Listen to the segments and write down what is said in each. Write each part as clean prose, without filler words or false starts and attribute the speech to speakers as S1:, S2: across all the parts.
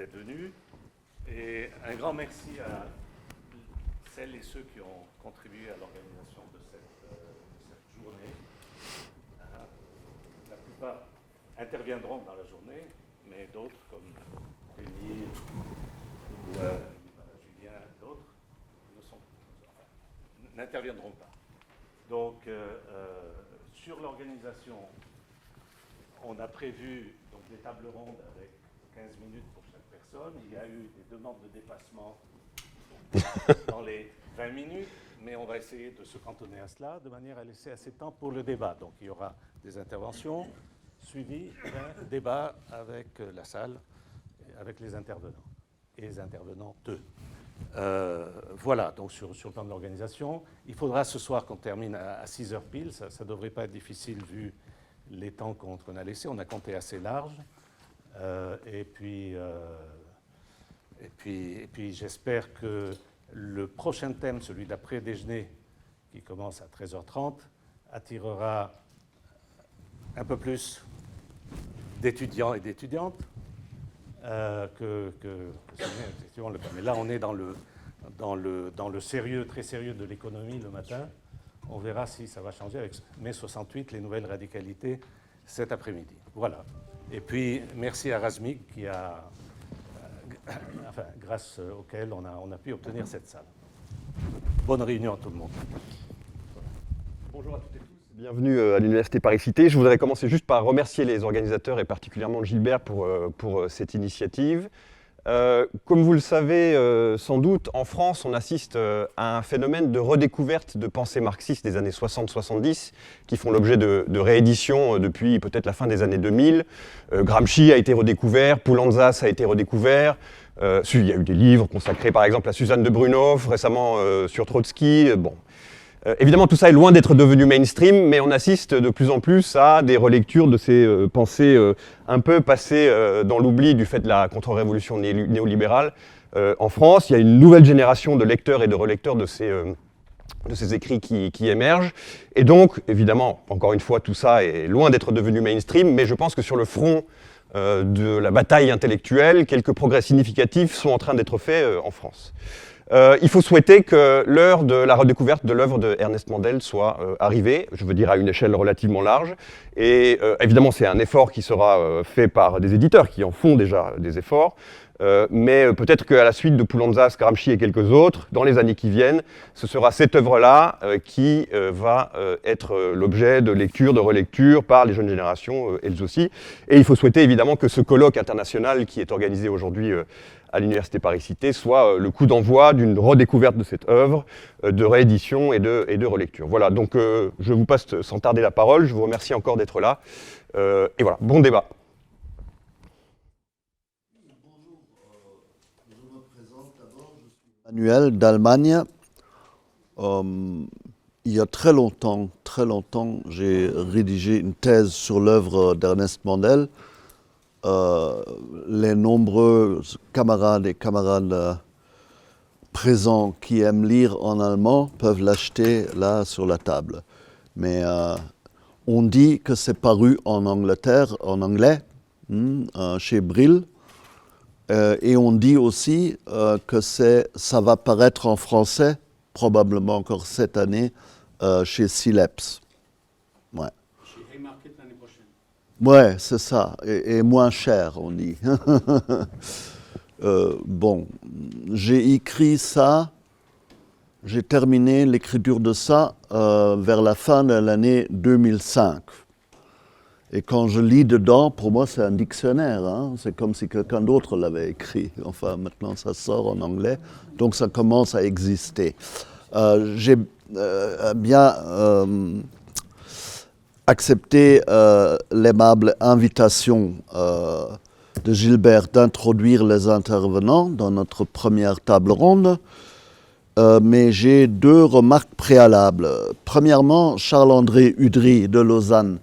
S1: d'être venus. Et un grand merci à celles et ceux qui ont contribué à l'organisation de cette journée. La plupart interviendront dans la journée, mais d'autres, comme Rémi ou Julien, d'autres, n'interviendront pas. Donc, sur l'organisation, on a prévu donc, des tables rondes avec 15 minutes pour chaque personne. Il y a eu des demandes de dépassement dans les 20 minutes, mais on va essayer de se cantonner à cela de manière à laisser assez de temps pour le débat. Donc, il y aura des interventions suivies d'un débat avec la salle, avec les intervenants et les intervenantes. Voilà, donc sur le plan de l'organisation. Il faudra ce soir qu'on termine à 6 heures pile. Ça ne devrait pas être difficile vu les temps qu'on a laissés. On a compté assez large. Et puis j'espère que le prochain thème, celui d'après-déjeuner, qui commence à 13h30, attirera un peu plus d'étudiants et d'étudiantes. Effectivement, mais là, on est dans le sérieux, très sérieux de l'économie le matin. On verra si ça va changer avec mai 68, les nouvelles radicalités, cet après-midi. Voilà. Et puis, merci à Razmig, grâce auquel on a pu obtenir cette salle. Bonne réunion à tout le monde.
S2: Bonjour à toutes et tous. Bienvenue à l'Université Paris-Cité. Je voudrais commencer juste par remercier les organisateurs et particulièrement Gilbert pour cette initiative. Comme vous le savez sans doute, en France, on assiste à un phénomène de redécouverte de pensée marxiste des années 60-70 qui font l'objet de rééditions depuis peut-être la fin des années 2000. Gramsci a été redécouvert, Poulantzas a été redécouvert. Il y a eu des livres consacrés par exemple à Suzanne de Brunoff, récemment sur Trotsky. Bon. Évidemment, tout ça est loin d'être devenu mainstream, mais on assiste de plus en plus à des relectures de ces pensées un peu passées dans l'oubli du fait de la contre-révolution néolibérale. En France, il y a une nouvelle génération de lecteurs et de relecteurs de ces écrits qui émergent. Et donc, évidemment, encore une fois, tout ça est loin d'être devenu mainstream, mais je pense que sur le front de la bataille intellectuelle, quelques progrès significatifs sont en train d'être faits en France. Il faut souhaiter que l'heure de la redécouverte de l'œuvre de Ernest Mandel soit arrivée, je veux dire à une échelle relativement large. Et évidemment, c'est un effort qui sera fait par des éditeurs qui en font déjà des efforts. Mais peut-être qu'à la suite de Poulantzas, Gramsci et quelques autres, dans les années qui viennent, ce sera cette œuvre-là qui va être l'objet de lecture, de relecture par les jeunes générations, elles aussi. Et il faut souhaiter évidemment que ce colloque international qui est organisé aujourd'hui à l'Université Paris-Cité soit le coup d'envoi d'une redécouverte de cette œuvre, de réédition et de relecture. Voilà, donc je vous passe sans tarder la parole, je vous remercie encore d'être là. Et voilà, bon débat.
S3: Bonjour, je me présente d'abord, je suis Manuel d'Allemagne. Il y a très longtemps, j'ai rédigé une thèse sur l'œuvre d'Ernest Mandel. Les nombreux camarades et camarades présents qui aiment lire en allemand peuvent l'acheter là sur la table. Mais on dit que c'est paru en Angleterre, en anglais, chez Brill. Et on dit aussi que ça va paraître en français, probablement encore cette année, chez Sileps. Ouais. Ouais, c'est ça, et moins cher, on dit. Bon, j'ai écrit ça, j'ai terminé l'écriture de ça vers la fin de l'année 2005. Et quand je lis dedans, pour moi, c'est un dictionnaire, hein. C'est comme si quelqu'un d'autre l'avait écrit. Enfin, maintenant, ça sort en anglais, donc ça commence à exister. J'ai bien accepter l'aimable invitation de Gilbert d'introduire les intervenants dans notre première table ronde, mais j'ai deux remarques préalables. Premièrement, Charles-André Udry de Lausanne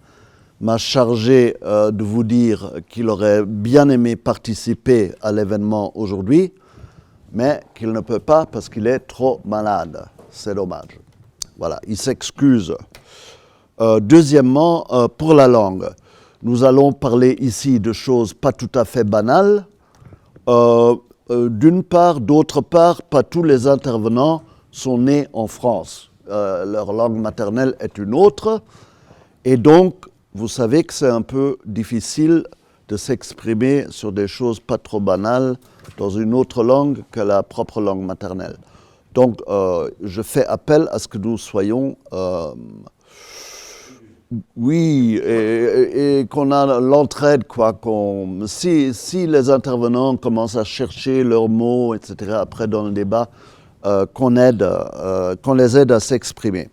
S3: m'a chargé de vous dire qu'il aurait bien aimé participer à l'événement aujourd'hui, mais qu'il ne peut pas parce qu'il est trop malade. C'est dommage. Voilà, il s'excuse. Deuxièmement, pour la langue, nous allons parler ici de choses pas tout à fait banales. D'une part, d'autre part, pas tous les intervenants sont nés en France. Leur langue maternelle est une autre. Et donc, vous savez que c'est un peu difficile de s'exprimer sur des choses pas trop banales dans une autre langue que la propre langue maternelle. Donc, je fais appel à ce que nous soyons... oui, et qu'on a l'entraide, quoi. Si les intervenants commencent à chercher leurs mots, etc., après dans le débat, qu'on les aide à s'exprimer.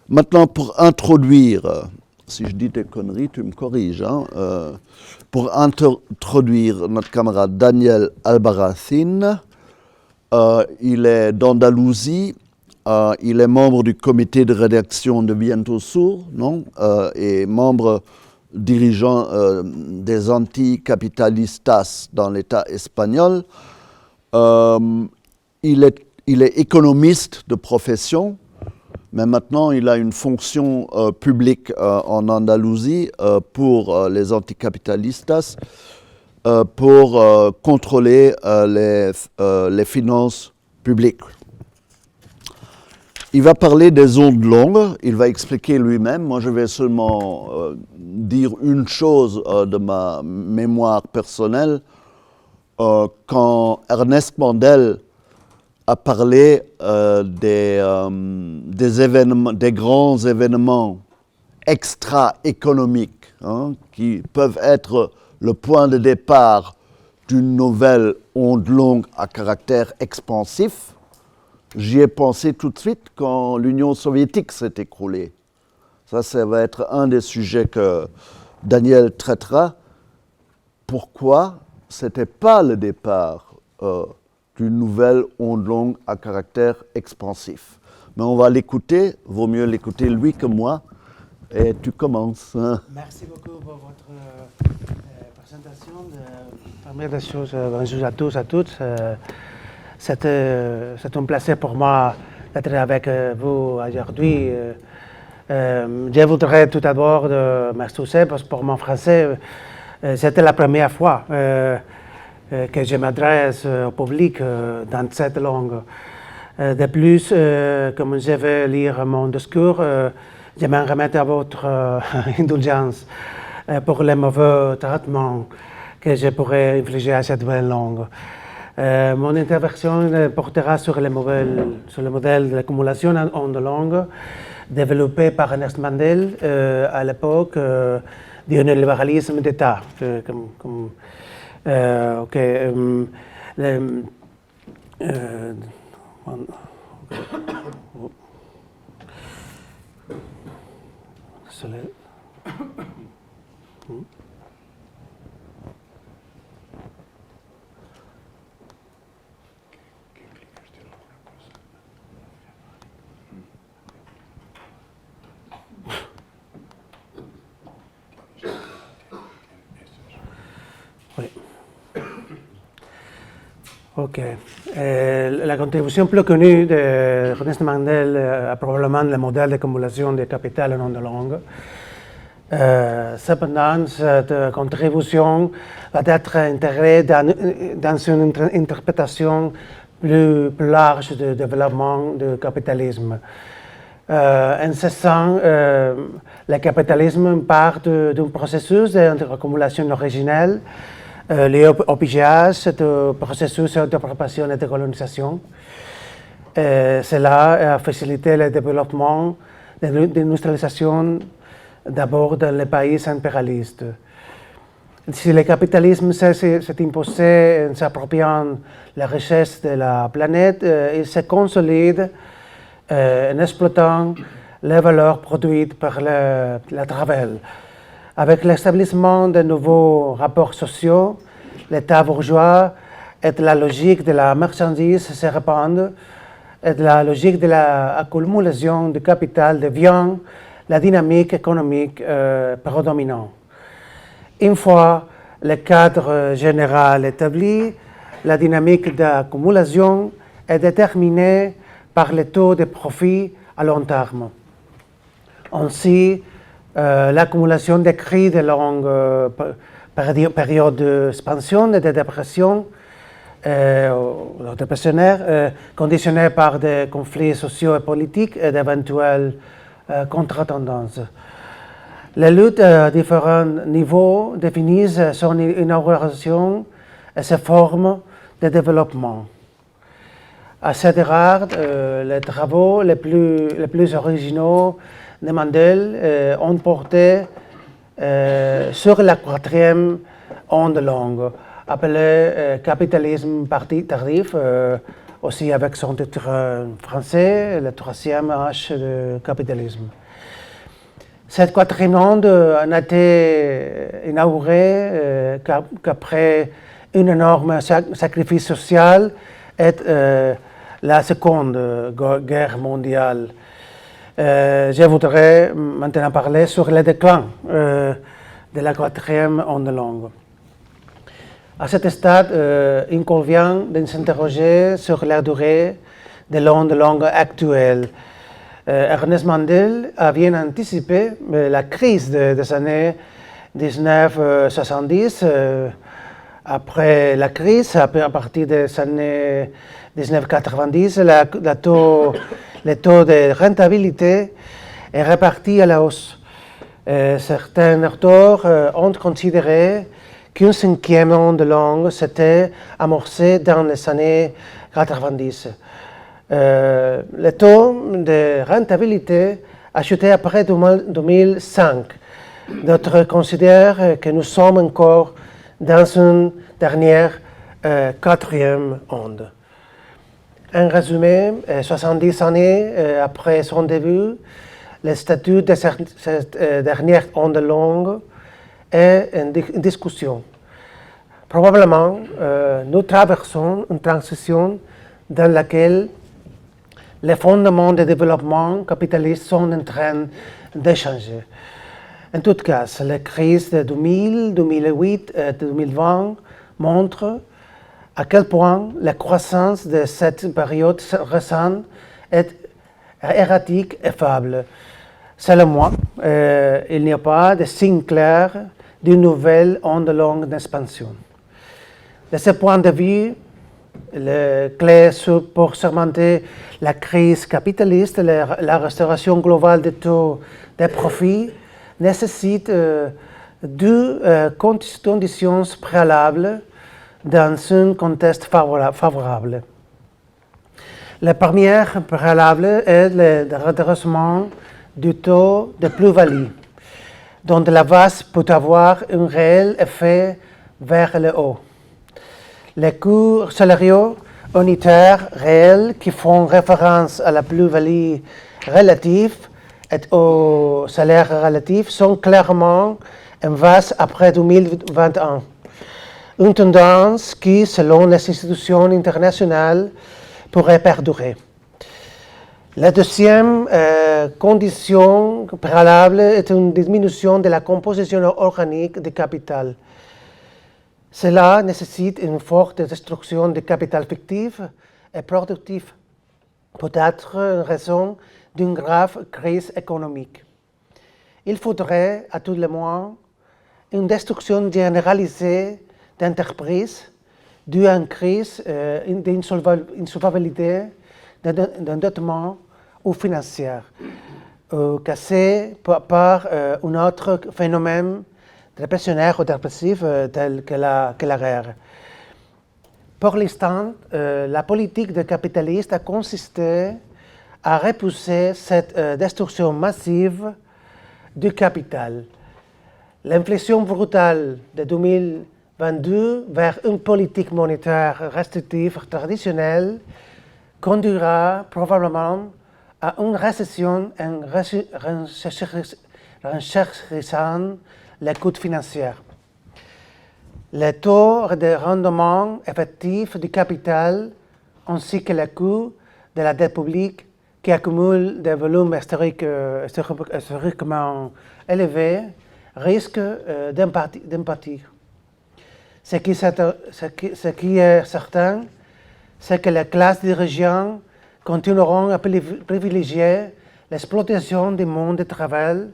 S3: Maintenant, pour introduire, si je dis des conneries, tu me corriges, hein, pour introduire notre camarade Daniel Albarracín, il est d'Andalousie, il est membre du comité de rédaction de Viento Sur, non, et membre dirigeant des anticapitalistas dans l'État espagnol. Il est économiste de profession, mais maintenant il a une fonction publique en Andalousie pour les anticapitalistas, pour contrôler les finances publiques. Il va parler des ondes longues, il va expliquer lui-même. Moi, je vais seulement dire une chose de ma mémoire personnelle. Quand Ernest Mandel a parlé des grands événements extra-économiques, hein, qui peuvent être le point de départ d'une nouvelle onde longue à caractère expansif, j'y ai pensé tout de suite quand l'Union soviétique s'est écroulée. Ça va être un des sujets que Daniel traitera. Pourquoi ce n'était pas le départ d'une nouvelle onde longue à caractère expansif? Mais on va l'écouter, vaut mieux l'écouter lui que moi. Et tu commences. Hein.
S4: Merci beaucoup pour votre présentation. Première des choses, bonjour à tous, à toutes. C'est un plaisir pour moi d'être avec vous aujourd'hui. Je voudrais tout d'abord m'excuser parce que pour mon français, c'était la première fois que je m'adresse au public dans cette langue. De plus, comme je vais lire mon discours, je m'en remets à votre indulgence pour les mauvais traitements que je pourrais infliger à cette nouvelle langue. Mon intervention portera sur le modèle de l'accumulation en ondes longues développé par Ernest Mandel à l'époque du néolibéralisme d'État. Oui. Ok. La contribution plus connue de Ernest Mandel a probablement le modèle d'accumulation de capital en ondes longues. Cependant, cette contribution va être intégrée dans une interprétation plus large du développement du capitalisme. En ce sens, le capitalisme part d'un processus d'accumulation originelle lié au pillage, du processus d'appropriation et de colonisation. Cela a facilité le développement de l'industrialisation d'abord dans les pays impérialistes. Si le capitalisme s'est imposé en s'appropriant la richesse de la planète, il se consolide en exploitant les valeurs produites par le travail. Avec l'établissement de nouveaux rapports sociaux, l'État bourgeois et la logique de la marchandise se répandent et la logique de l'accumulation du capital devient la dynamique économique prédominante. Une fois le cadre général établi, la dynamique d'accumulation est déterminée par le taux de profit à long terme. Ainsi, l'accumulation décrite de longue période d'expansion et de dépression, dépressionnaire, conditionnée par des conflits sociaux et politiques et d'éventuelles contre-tendances. Les luttes à différents niveaux définissent son inauguration et ses formes de développement. À cet égard, les travaux les plus originaux de Mandel ont porté sur la quatrième onde longue, appelée capitalisme tardif, aussi avec son titre français, le troisième âge de capitalisme. Cette quatrième onde n'a été inaugurée qu'après un énorme sacrifice social et la Seconde Guerre mondiale. Je voudrais maintenant parler sur le déclin de la quatrième onde longue. À cet stade, il convient de s'interroger sur la durée de l'onde longue actuelle. Ernest Mandel a bien anticipé la crise des années 1970. Après la crise, à partir des années 1990, le taux de rentabilité est reparti à la hausse. Certains auteurs ont considéré qu'une cinquième onde longue s'était amorcée dans les années 90. Le taux de rentabilité a chuté après 2005. D'autres considèrent que nous sommes encore dans une dernière quatrième onde. En résumé, 70 années après son début, le statut de cette dernière onde longue est en discussion. Probablement, nous traversons une transition dans laquelle les fondements de développement capitaliste sont en train de changer. En tout cas, les crises de 2000, 2008 et 2020 montrent à quel point la croissance de cette période récente est erratique et faible. Selon moi, il n'y a pas de signe clair d'une nouvelle onde longue d'expansion. De ce point de vue, les clés pour surmonter la crise capitaliste, la restauration globale des taux de profit, nécessitent deux conditions préalables dans un contexte favorable. La première préalable est le redressement du taux de plus-value, dont la base peut avoir un réel effet vers le haut. Les coûts salariaux unitaires réels qui font référence à la plus-value relative et au salaire relatif sont clairement en baisse après 2021. Une tendance qui, selon les institutions internationales, pourrait perdurer. La deuxième condition préalable est une diminution de la composition organique du capital. Cela nécessite une forte destruction du capital fictif et productif, peut-être en raison d'une grave crise économique. Il faudrait, à tout le moins, une destruction généralisée d'entreprises due à une crise d'insolvabilité, d'endettement ou financière, cassée par un autre phénomène dépressionnaire ou dépressif tel que la guerre. Pour l'instant, la politique des capitalistes a consisté à repousser cette destruction massive du capital. L'inflation brutale de 2022 vers une politique monétaire restrictive traditionnelle conduira probablement à une récession en renchérissant les coûts financiers. Les taux de rendement effectif du capital ainsi que les coûts de la dette publique qui accumulent des volumes historiquement élevés risquent d'empâtir. Ce qui est certain, c'est que les classes dirigeantes continueront à privilégier l'exploitation du monde du travail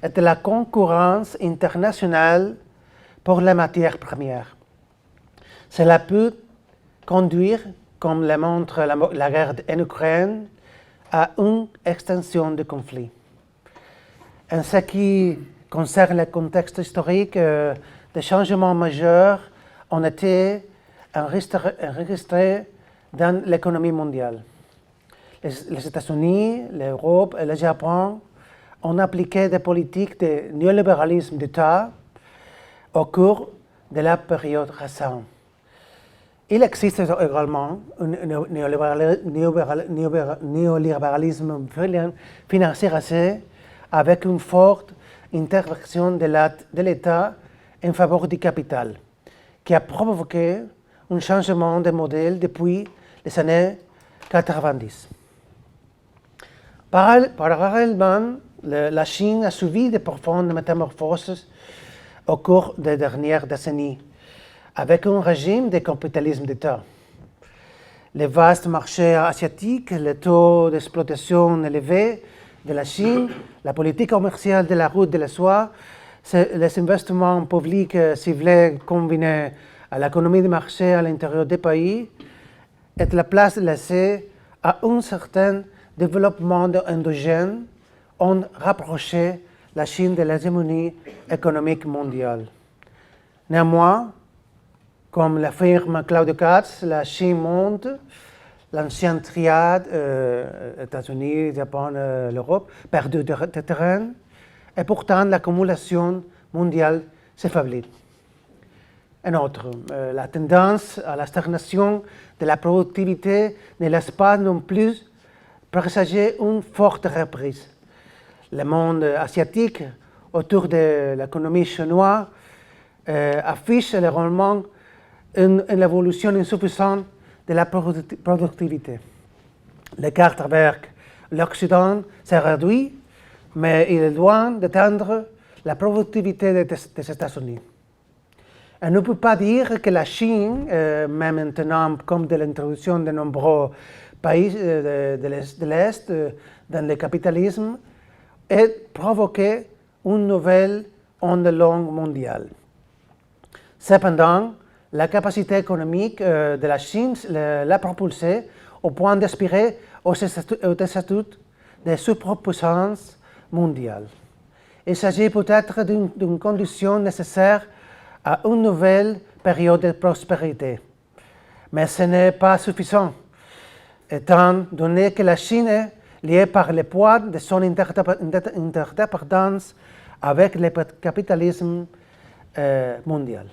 S4: et de la concurrence internationale pour les matières premières. Cela peut conduire, comme le montre la guerre en Ukraine, à une extension du conflit. En ce qui concerne le contexte historique, des changements majeurs ont été enregistrés dans l'économie mondiale. Les États-Unis, l'Europe et le Japon ont appliqué des politiques de néolibéralisme d'État au cours de la période récente. Il existe également un néolibéralisme financier avec une forte intervention de l'État en faveur du capital, qui a provoqué un changement de modèle depuis les années 90. Parallèlement, la Chine a subi de profondes métamorphoses au cours des dernières décennies, avec un régime de capitalisme d'État. Les vastes marchés asiatiques, le taux d'exploitation élevé de la Chine, la politique commerciale de la route de la soie, les investissements publics ciblés combinés à l'économie de marché à l'intérieur des pays, et la place laissée à un certain développement endogène ont rapproché la Chine de l'hégémonie économique mondiale. Néanmoins, comme l'affirme Claudio Katz, la Chine monte, l'ancienne triade, États-Unis, Japon, l'Europe, perd du terrain, et pourtant l'accumulation mondiale s'affaiblit. Un autre, la tendance à la stagnation de la productivité ne laisse pas non plus présager une forte reprise. Le monde asiatique, autour de l'économie chinoise, affiche réellement une évolution insuffisante de la productivité. L'écart avec l'Occident s'est réduit, mais il est loin d'atteindre la productivité des États-Unis. On ne peut pas dire que la Chine, même maintenant comme de l'introduction de nombreux pays de l'Est dans le capitalisme, ait provoqué une nouvelle onde longue mondiale. Cependant, la capacité économique de la Chine l'a propulsée au point d'aspirer au statut de superpuissance mondiale. Il s'agit peut-être d'une condition nécessaire à une nouvelle période de prospérité. Mais ce n'est pas suffisant, étant donné que la Chine est liée par le poids de son interdépendance avec le capitalisme mondial.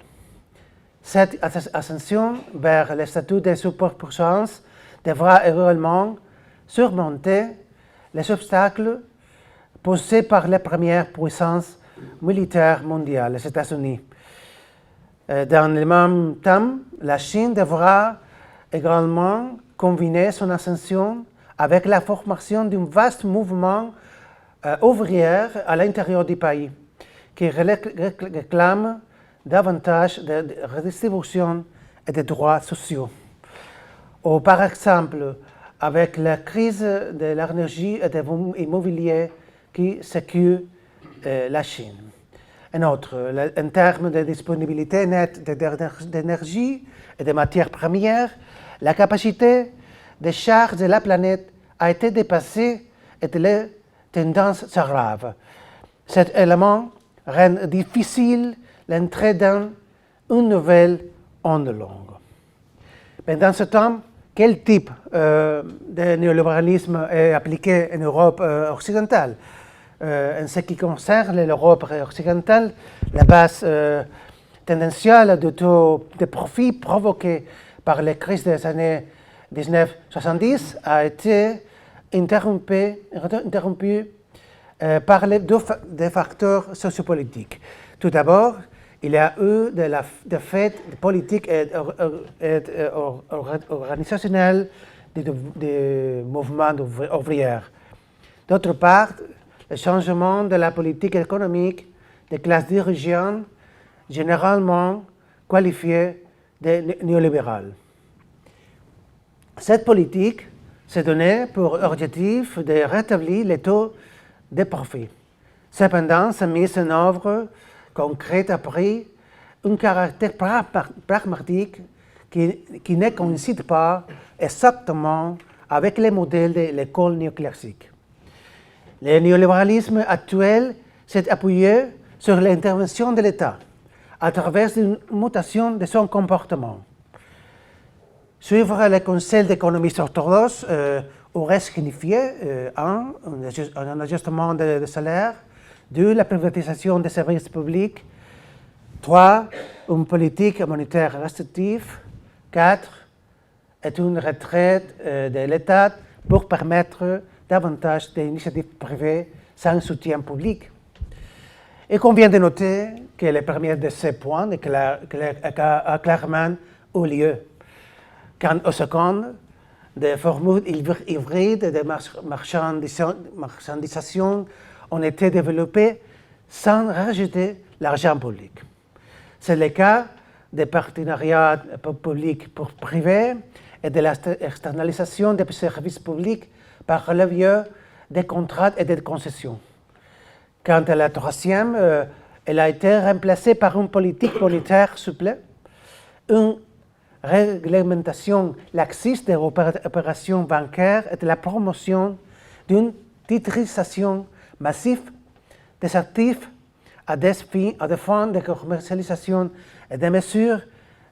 S4: Cette ascension vers le statut de superpuissance devra également surmonter les obstacles posés par les premières puissances militaires mondiales, les États-Unis. Dans le même temps, la Chine devra également combiner son ascension avec la formation d'un vaste mouvement ouvrier à l'intérieur du pays, qui réclame davantage de redistribution et de droits sociaux. Ou par exemple, avec la crise de l'énergie et de l'immobilier qui secoue la Chine. Un autre, en termes de disponibilité nette d'énergie et de matières premières, la capacité de charge de la planète a été dépassée et les tendances s'aggravent. Cet élément rend difficile l'entrée dans une nouvelle onde longue. Pendant ce temps, quel type de néolibéralisme est appliqué en Europe occidentale? En ce qui concerne l'Europe occidentale, la base tendancielle de taux de profit provoquée par les crises des années 1970 a été interrompue par les deux facteurs sociopolitiques. Tout d'abord, il y a eu des faits politiques et organisationnels des mouvements ouvriers. D'autre part, le changement de la politique économique des classes dirigeantes, généralement qualifiées de néolibérales. Cette politique s'est donnée pour objectif de rétablir les taux de profit. Cependant, sa mise en œuvre concrète a pris un caractère pragmatique qui ne coïncide pas exactement avec les modèles de l'école néoclassique. Le néolibéralisme actuel s'est appuyé sur l'intervention de l'État à travers une mutation de son comportement. Suivre le Conseil d'économistes orthodoxes aurait signifié un ajustement de salaire, 2. La privatisation des services publics, 3. Une politique monétaire restrictive, 4. Et une retraite de l'État pour permettre davantage d'initiatives privées sans soutien public. Il convient de noter que le premier de ces points a clairement eu lieu. Quant au second, des formules hybrides de marchandisation ont été développées sans rajouter l'argent public. C'est le cas des partenariats publics pour privés et de l'externalisation des services publics par le biais des contrats et des concessions. Quant à la troisième, elle a été remplacée par une politique monétaire souple, une réglementation laxiste des opérations bancaires et de la promotion d'une titrisation massive des actifs à des fins de commercialisation et des mesures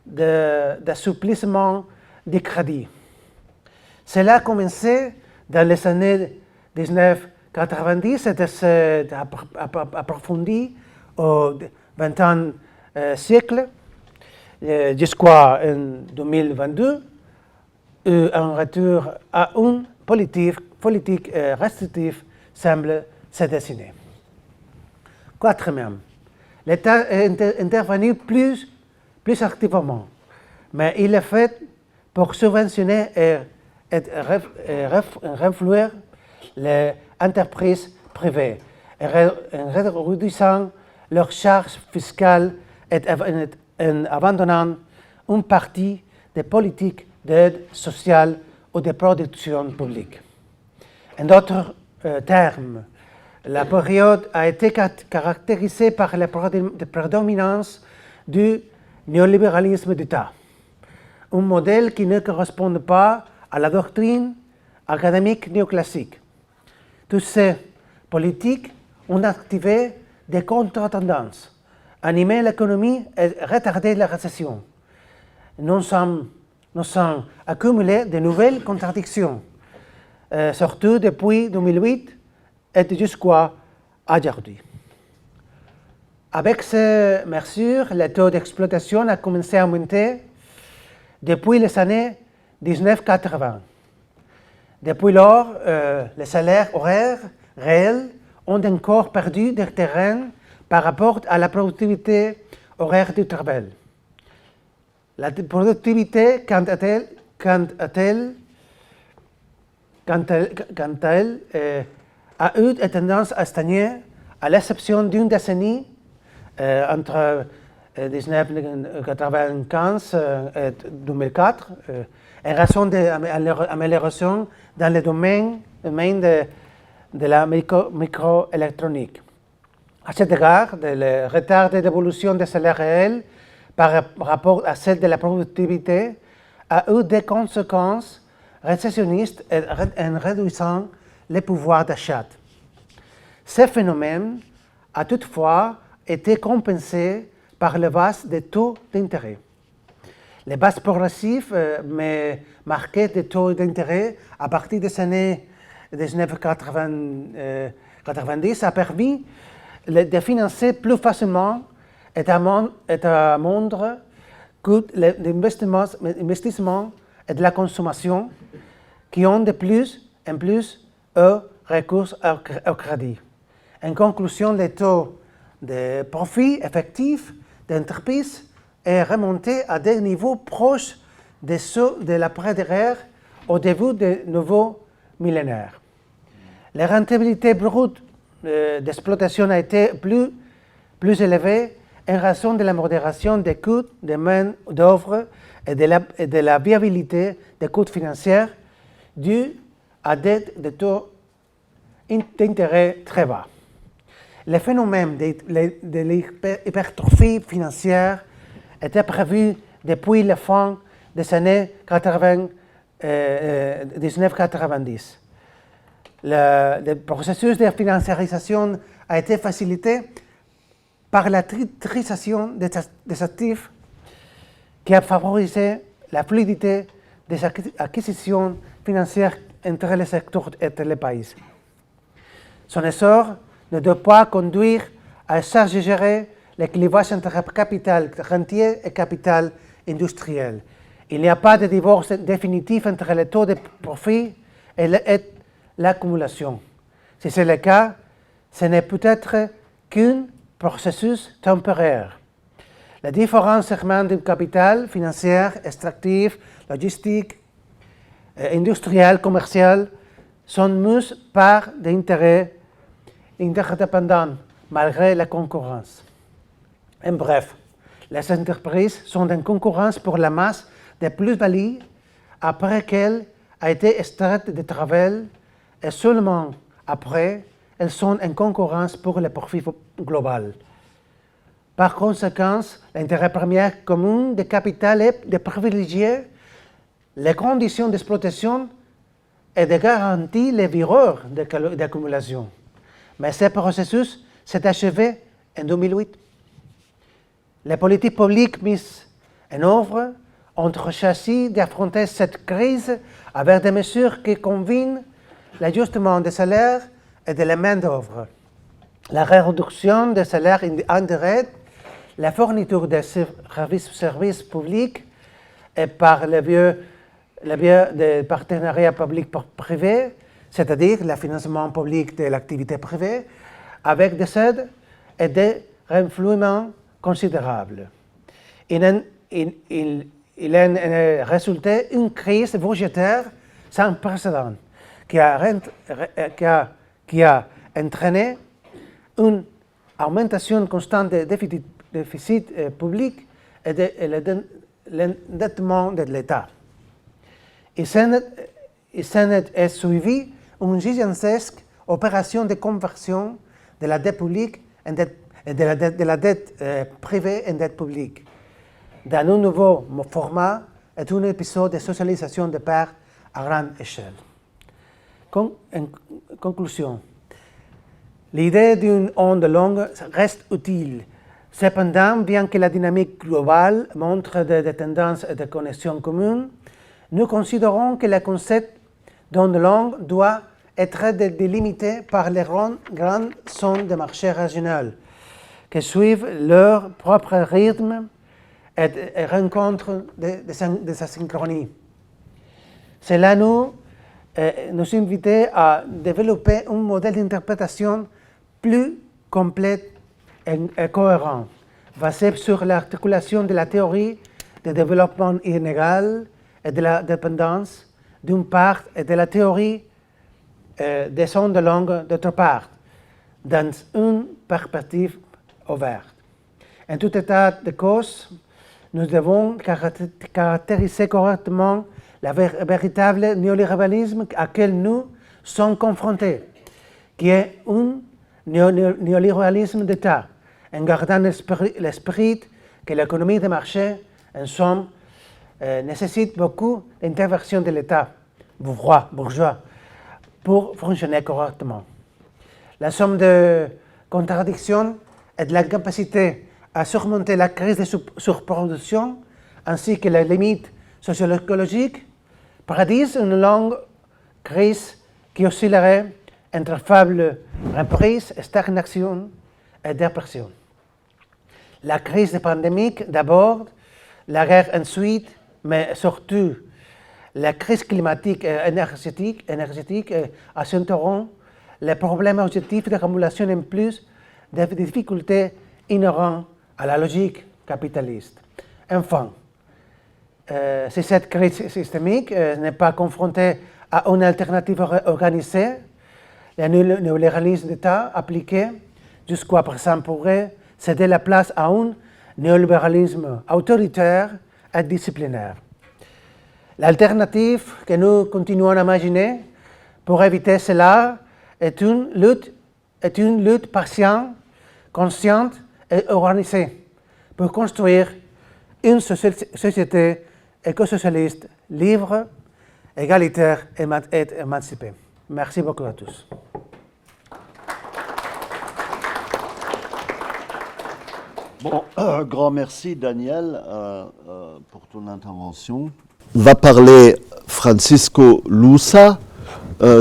S4: d'assouplissement des crédits. Cela a commencé dans les années 1990 et s'est approfondi au XXe siècle jusqu'en 2022, un retour à une politique restrictive semble se dessiner. Quatrièmement, l'État est intervenu plus activement, mais il est fait pour subventionner et renflouer les entreprises privées, en réduisant leurs charges fiscales et en abandonnant une partie des politiques d'aide sociale ou de production publique. En d'autres termes, la période a été caractérisée par la prédominance du néolibéralisme d'État, un modèle qui ne correspond pas à la doctrine académique néoclassique. Toutes ces politiques ont activé des contre-tendances, animé l'économie et retardé la récession. Nous sommes accumulés de nouvelles contradictions, surtout depuis 2008 et jusqu'à aujourd'hui. Avec ces mesures, le taux d'exploitation a commencé à monter depuis les années 1980. Depuis lors, les salaires horaires réels ont encore perdu du terrain par rapport à la productivité horaire du travail. La productivité, quant à elle, a eu tendance à stagner, à l'exception d'une décennie entre 1995 et 2004, en raison de l'amélioration dans le domaine de la microélectronique. À cet égard, le retard de l'évolution des salaires réels par rapport à celle de la productivité a eu des conséquences récessionnistes en réduisant le pouvoir d'achat. Ce phénomène a toutefois été compensé par le baisse des taux d'intérêt. Les baisses progressives mais marquées des taux d'intérêt à partir des années 1990 a permis de financer plus facilement et à moindre coût l'investissement et de la consommation qui ont de plus en plus recours au crédit. En conclusion, le taux de profit effectif d'entreprise est remonté à des niveaux proches de ceux de l'après-guerre au début du nouveau millénaire. La rentabilité brute d'exploitation a été plus élevée en raison de la modération des coûts de main-d'œuvre et de la viabilité des coûts financiers dus à des taux d'intérêt très bas. Le phénomène de l'hypertrophie financière était prévu depuis la fin des années 1990. Le processus de financiarisation a été facilité par la titrisation des actifs qui a favorisé la fluidité des acquisitions financières entre les secteurs et les pays. Son essor ne doit pas conduire à gérer l'équilibrage entre capital rentier et capital industriel. Il n'y a pas de divorce définitif entre le taux de profit et l'accumulation. Si c'est le cas, ce n'est peut-être qu'un processus temporaire. Les différents segments du capital, financier, extractif, logistique, industriel, commercial, sont mus par des intérêts interdépendants malgré la concurrence. En bref, les entreprises sont en concurrence pour la masse de plus-value après qu'elle a été extraite de travail et seulement après, elles sont en concurrence pour le profit global. Par conséquent, l'intérêt premier commun du capital est de privilégier les conditions d'exploitation et de garantir les vireurs d'accumulation. Mais ce processus s'est achevé en 2008. Les politiques publiques mises en œuvre ont choisi d'affronter cette crise avec des mesures qui combinent l'ajustement des salaires et de la main-d'œuvre, la réduction des salaires indirects, la fourniture des services publics et par le biais des partenariats publics-privés, c'est-à-dire le financement public de l'activité privée, avec des aides et des renflouements considérables. Il en est résulté une crise budgétaire sans précédent qui a entraîné une augmentation constante des déficits publics et de l'endettement de l'État. Il s'en est suivi une gigantesque opération de conversion de la dette publique et de la dette privée en dette publique, dans un nouveau format et un épisode de socialisation de pertes à grande échelle. En conclusion, l'idée d'une onde longue reste utile. Cependant, bien que la dynamique globale montre des tendances et des connexions communes, nous considérons que le concept d'onde longue doit être délimité par les grandes zones de marché régionales qui suivent leur propre rythme et rencontrent des asynchronies. Cela nous invite à développer un modèle d'interprétation plus complet et cohérent, basé sur l'articulation de la théorie du développement inégal et de la dépendance d'une part et de la théorie des ondes longues d'autre part, dans une perspective ouverte. En tout état de cause, nous devons caractériser correctement le véritable néolibéralisme auquel nous sommes confrontés, qui est un néolibéralisme d'État, en gardant l'esprit que l'économie de marché, en somme, nécessite beaucoup d'intervention de l'État bourgeois pour fonctionner correctement. La somme de contradictions et de l'incapacité à surmonter la crise de surproduction ainsi que les limites socio-écologiques prédisent une longue crise qui oscillerait entre faible reprise, stagnation et dépression. La crise pandémique d'abord, la guerre ensuite, mais surtout la crise climatique et énergétique accentueront les problèmes objectifs d'accumulation en plus des difficultés inhérentes à la logique capitaliste. Enfin, si cette crise systémique n'est pas confrontée à une alternative organisée, le néolibéralisme d'État appliqué jusqu'à présent pourrait céder la place à un néolibéralisme autoritaire et disciplinaire. L'alternative que nous continuons à imaginer pour éviter cela est une lutte patiente, consciente et organisée pour construire une société éco-socialiste, libre, égalitaire et émancipée. Merci beaucoup à tous.
S3: Bon, grand merci Daniel pour ton intervention. Va parler Francisco Lusa.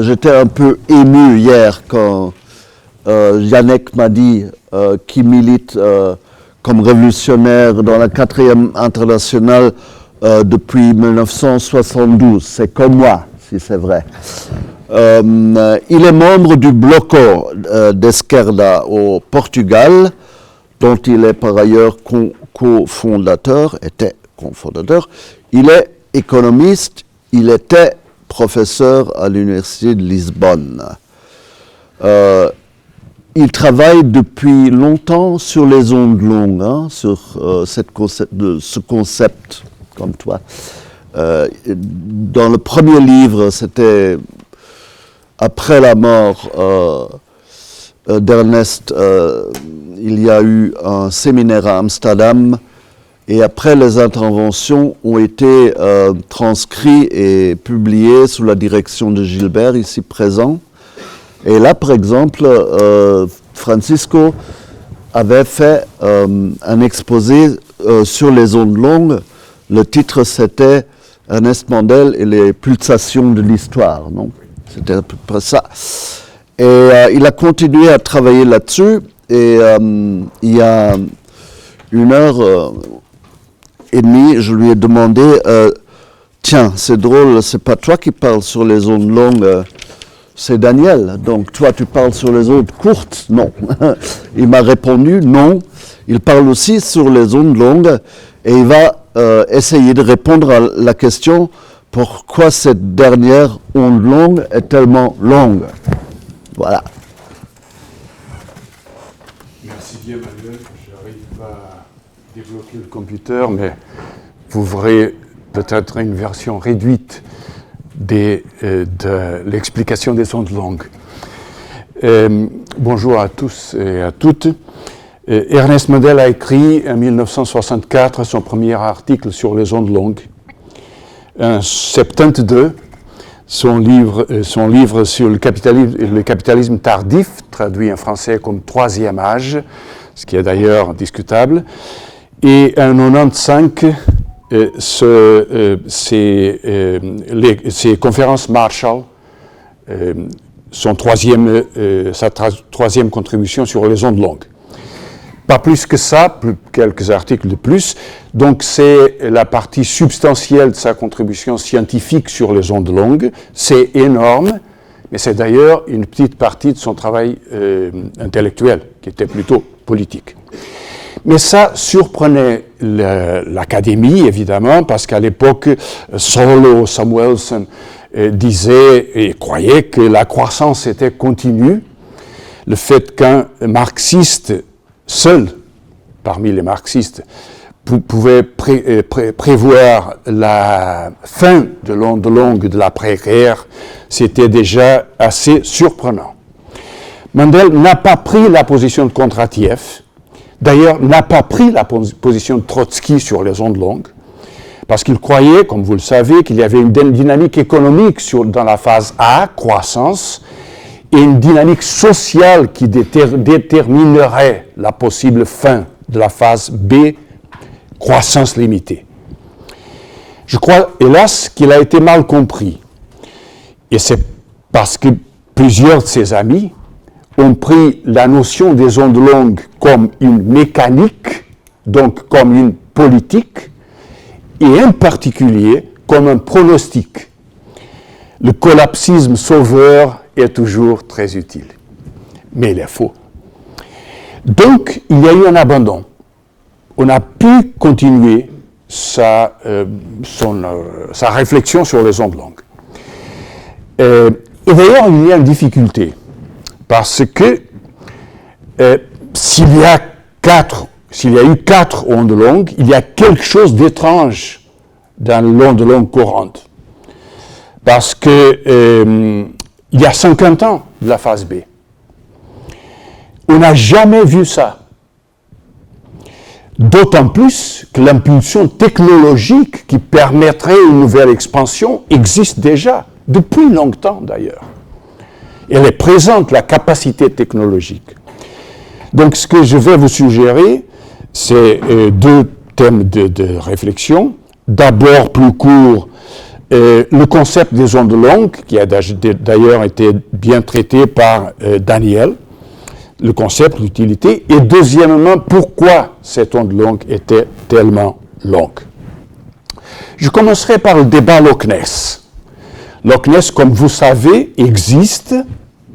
S3: J'étais un peu ému hier quand Yannick m'a dit qu'il milite comme révolutionnaire dans la 4e internationale depuis 1972. C'est comme moi, si c'est vrai. Il est membre du Bloco d'Esquerda au Portugal, dont il est par ailleurs était cofondateur. Il est économiste, il était professeur à l'Université de Lisbonne. Il travaille depuis longtemps sur les ondes longues, sur ce concept, comme toi. Dans le premier livre, c'était après la mort d'Ernest, il y a eu un séminaire à Amsterdam et après les interventions ont été transcrits et publiés sous la direction de Gilbert, ici présent. Et là, par exemple, Francisco avait fait un exposé sur les ondes longues. Le titre, c'était Ernest Mandel et les pulsations de l'histoire, non? C'était à peu près ça. Et il a continué à travailler là-dessus. Et il y a 1h30, je lui ai demandé, tiens, c'est drôle, c'est pas toi qui parles sur les ondes longues, c'est Daniel. Donc toi, tu parles sur les ondes courtes? Non. Il m'a répondu, non. Il parle aussi sur les ondes longues et il va essayer de répondre à la question pourquoi cette dernière onde longue est tellement longue. Voilà.
S5: Merci bien, Manuel. J'arrive à débloquer le computer, mais vous verrez peut-être une version réduite de l'explication des ondes longues. Bonjour à tous et à toutes. Ernest Mandel a écrit en 1964 son premier article sur les ondes longues. En 72, son livre sur le capitalisme tardif, traduit en français comme troisième âge, ce qui est d'ailleurs discutable. Et en 95, ces conférences Marshall, sa troisième contribution sur les ondes longues. Pas plus que ça, quelques articles de plus. Donc c'est la partie substantielle de sa contribution scientifique sur les ondes longues. C'est énorme, mais c'est d'ailleurs une petite partie de son travail intellectuel, qui était plutôt politique. Mais ça surprenait l'Académie, évidemment, parce qu'à l'époque, Solow, Samuelson disait et croyait que la croissance était continue. Le fait qu'un marxiste seul, parmi les marxistes, pouvait prévoir la fin de l'onde longue de l'après-guerre, c'était déjà assez surprenant. Mandel n'a pas pris la position de Kondratiev, d'ailleurs n'a pas pris la position de Trotsky sur les ondes longues, parce qu'il croyait, comme vous le savez, qu'il y avait une dynamique économique dans la phase A, croissance, et une dynamique sociale qui déterminerait la possible fin de la phase B, croissance limitée. Je crois, hélas, qu'il a été mal compris. Et c'est parce que plusieurs de ses amis ont pris la notion des ondes longues comme une mécanique, donc comme une politique, et en particulier comme un pronostic. Le collapsisme sauveur est toujours très utile, mais il est faux. Donc, il y a eu un abandon. On a pu continuer sa réflexion sur les ondes longues. Et d'ailleurs, il y a une difficulté, parce que s'il y a eu 4 ondes longues, il y a quelque chose d'étrange dans l'onde longue courante. Parce que il y a 50 ans de la phase B. On n'a jamais vu ça. D'autant plus que l'impulsion technologique qui permettrait une nouvelle expansion existe déjà, depuis longtemps d'ailleurs. Elle est présente, la capacité technologique. Donc ce que je vais vous suggérer, c'est deux thèmes de réflexion. D'abord, plus court, le concept des ondes longues, qui a d'ailleurs été bien traité par Daniel, le concept, l'utilité, et deuxièmement, pourquoi cette onde longue était tellement longue. Je commencerai par le débat Loch Ness. Loch Ness, comme vous savez, existe,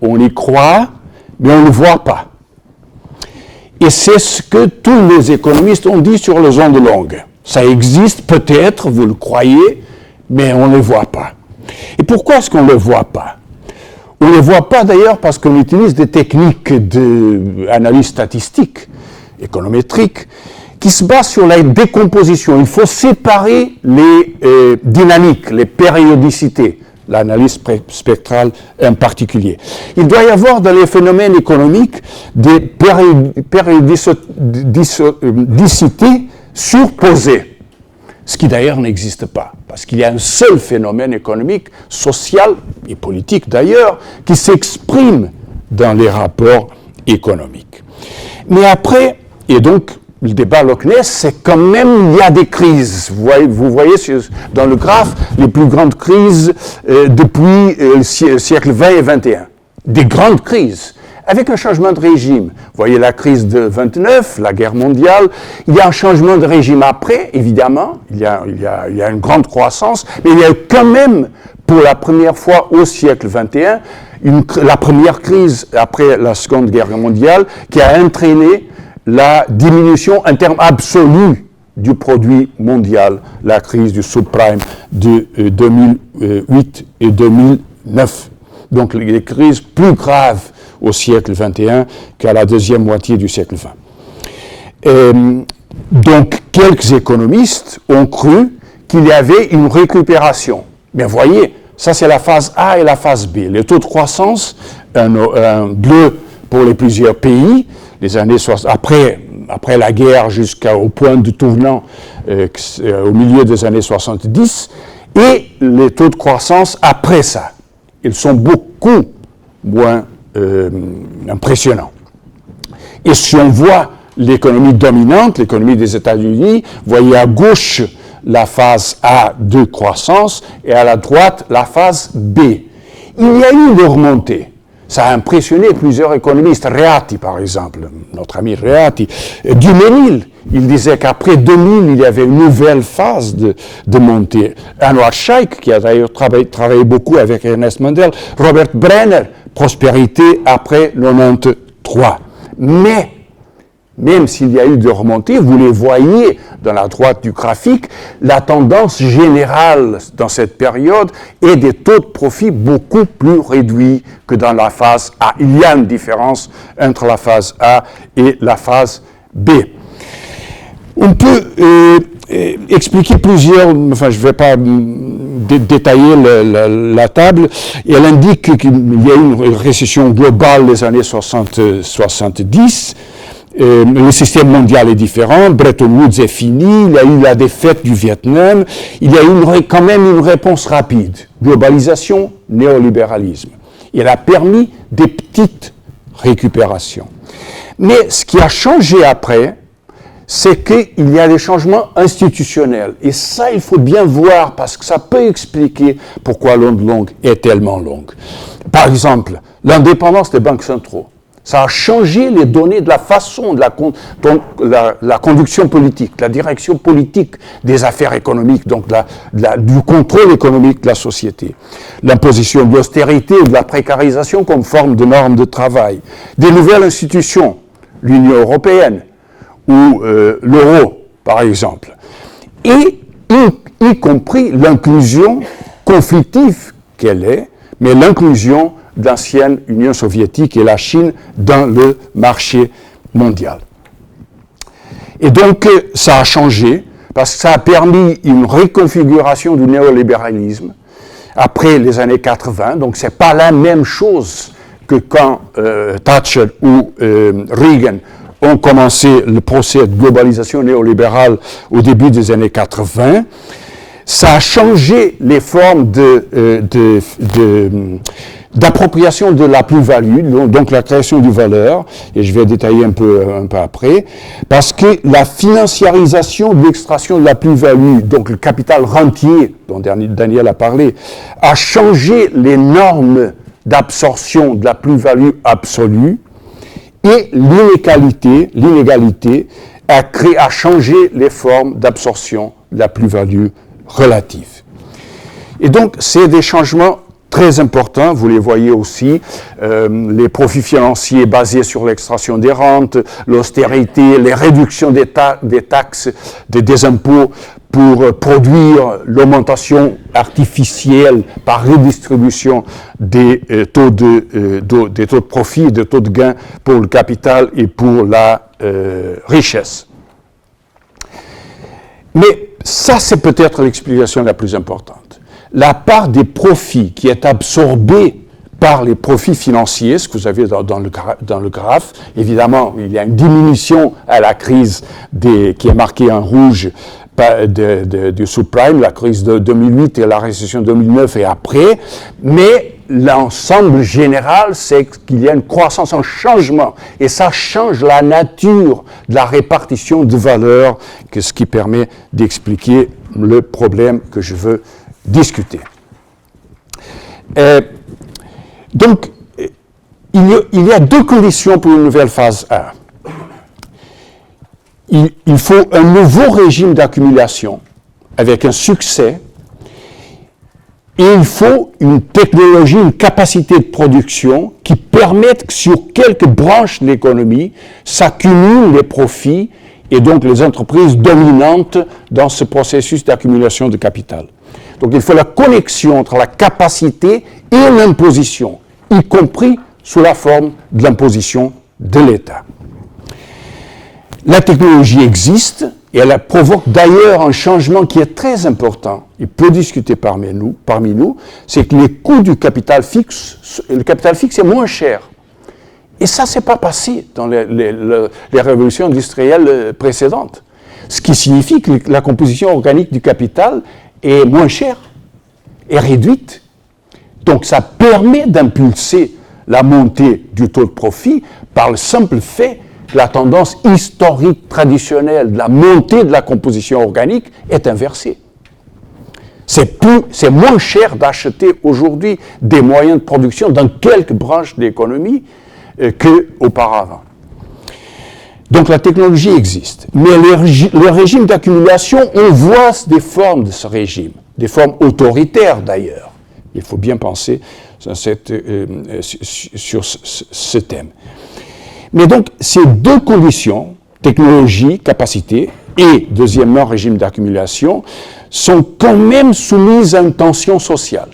S5: on y croit, mais on ne le voit pas. Et c'est ce que tous les économistes ont dit sur les ondes longues. Ça existe peut-être, vous le croyez, mais on ne les voit pas. Et pourquoi est-ce qu'on ne les voit pas? On ne les voit pas d'ailleurs parce qu'on utilise des techniques d'analyse statistique, économétrique, qui se basent sur la décomposition. Il faut séparer les dynamiques, les périodicités, l'analyse spectrale en particulier. Il doit y avoir dans les phénomènes économiques des périodicités surposées, ce qui d'ailleurs n'existe pas, parce qu'il y a un seul phénomène économique, social et politique d'ailleurs, qui s'exprime dans les rapports économiques. Mais après, et donc le débat Loch Ness, c'est quand même, il y a des crises. Vous voyez dans le graphe les plus grandes crises depuis le siècle 20 et 21. Des grandes crises, avec un changement de régime. Vous voyez la crise de 29, la guerre mondiale. Il y a un changement de régime après, évidemment. Il y a une grande croissance, mais il y a quand même, pour la première fois au siècle 21, la première crise après la Seconde Guerre mondiale qui a entraîné la diminution en termes absolus du produit mondial, la crise du subprime de 2008 et 2009. Donc les crises plus graves au siècle XXI qu'à la deuxième moitié du siècle XX. Donc quelques économistes ont cru qu'il y avait une récupération. Mais voyez, ça c'est la phase A et la phase B. Les taux de croissance, un bleu pour les plusieurs pays, les années 60, après la guerre jusqu'au point de tournant au milieu des années 70, et les taux de croissance après ça. Ils sont beaucoup moins impressionnants. Et si on voit l'économie dominante, l'économie des États-Unis, vous voyez à gauche la phase A de croissance et à la droite la phase B. Il y a eu une remontée. Ça a impressionné plusieurs économistes. Reati, par exemple, notre ami Reati. Duménil, il disait qu'après 2000, il y avait une nouvelle phase de montée. Anwar Shaikh, qui a d'ailleurs travaillé beaucoup avec Ernest Mandel. Robert Brenner, prospérité après 93. Mais, même s'il y a eu de remontées, vous les voyez dans la droite du graphique, la tendance générale dans cette période est des taux de profit beaucoup plus réduits que dans la phase A. Il y a une différence entre la phase A et la phase B. On peut expliquer plusieurs, enfin je ne vais pas détailler la table, et elle indique qu'il y a eu une récession globale des années 60-70, le système mondial est différent, Bretton Woods est fini, il y a eu la défaite du Vietnam, il y a eu quand même une réponse rapide, globalisation, néolibéralisme. Il a permis des petites récupérations. Mais ce qui a changé après, c'est qu'il y a des changements institutionnels. Et ça, il faut bien voir, parce que ça peut expliquer pourquoi l'onde longue est tellement longue. Par exemple, l'indépendance des banques centraux. Ça a changé les données de la façon de la conduction politique, la direction politique des affaires économiques, donc du contrôle économique de la société. L'imposition de l'austérité ou de la précarisation comme forme de normes de travail. Des nouvelles institutions, l'Union européenne ou l'euro, par exemple. Et y compris l'inclusion conflictive qu'elle est, mais l'inclusion de l'ancienne Union soviétique et la Chine dans le marché mondial. Et donc, ça a changé, parce que ça a permis une reconfiguration du néolibéralisme après les années 80. Donc, ce n'est pas la même chose que quand Thatcher ou Reagan ont commencé le procès de globalisation néolibérale au début des années 80. Ça a changé les formes d'appropriation de la plus-value, donc la création de valeur, et je vais détailler un peu après, parce que la financiarisation de l'extraction de la plus-value, donc le capital rentier dont Daniel a parlé, a changé les normes d'absorption de la plus-value absolue, et l'inégalité a changé les formes d'absorption de la plus-value relative. Et donc, c'est des changements très importants, vous les voyez aussi, les profits financiers basés sur l'extraction des rentes, l'austérité, les réductions des taxes, des impôts pour produire l'augmentation artificielle par redistribution des taux de profit, des taux de gain pour le capital et pour la richesse. Mais ça, c'est peut-être l'explication la plus importante. La part des profits qui est absorbée par les profits financiers, ce que vous avez dans le graphe, évidemment, il y a une diminution à la crise qui est marquée en rouge du subprime, la crise de 2008 et la récession de 2009 et après, mais l'ensemble général, c'est qu'il y a une croissance, un changement, et ça change la nature de la répartition de valeur, ce qui permet d'expliquer le problème que je veux discuter. Donc, il y a deux conditions pour une nouvelle phase 1. Il faut un nouveau régime d'accumulation avec un succès, et il faut une technologie, une capacité de production qui permette que sur quelques branches de l'économie s'accumulent les profits et donc les entreprises dominantes dans ce processus d'accumulation de capital. Donc il faut la connexion entre la capacité et l'imposition, y compris sous la forme de l'imposition de l'État. La technologie existe et elle provoque d'ailleurs un changement qui est très important et peu discuté parmi nous, c'est que les coûts du capital fixe, le capital fixe est moins cher. Et ça ne s'est pas passé dans les révolutions industrielles précédentes. Ce qui signifie que la composition organique du capital est moins chère, est réduite. Donc ça permet d'impulser la montée du taux de profit par le simple fait que la tendance historique traditionnelle de la montée de la composition organique est inversée. C'est moins cher d'acheter aujourd'hui des moyens de production dans quelques branches de l'économie qu'auparavant. Donc la technologie existe. Mais le régime d'accumulation, on voit des formes de ce régime, des formes autoritaires d'ailleurs. Il faut bien penser sur ce thème. Mais donc, ces deux conditions, technologie, capacité, et, deuxièmement, régime d'accumulation, sont quand même soumises à une tension sociale.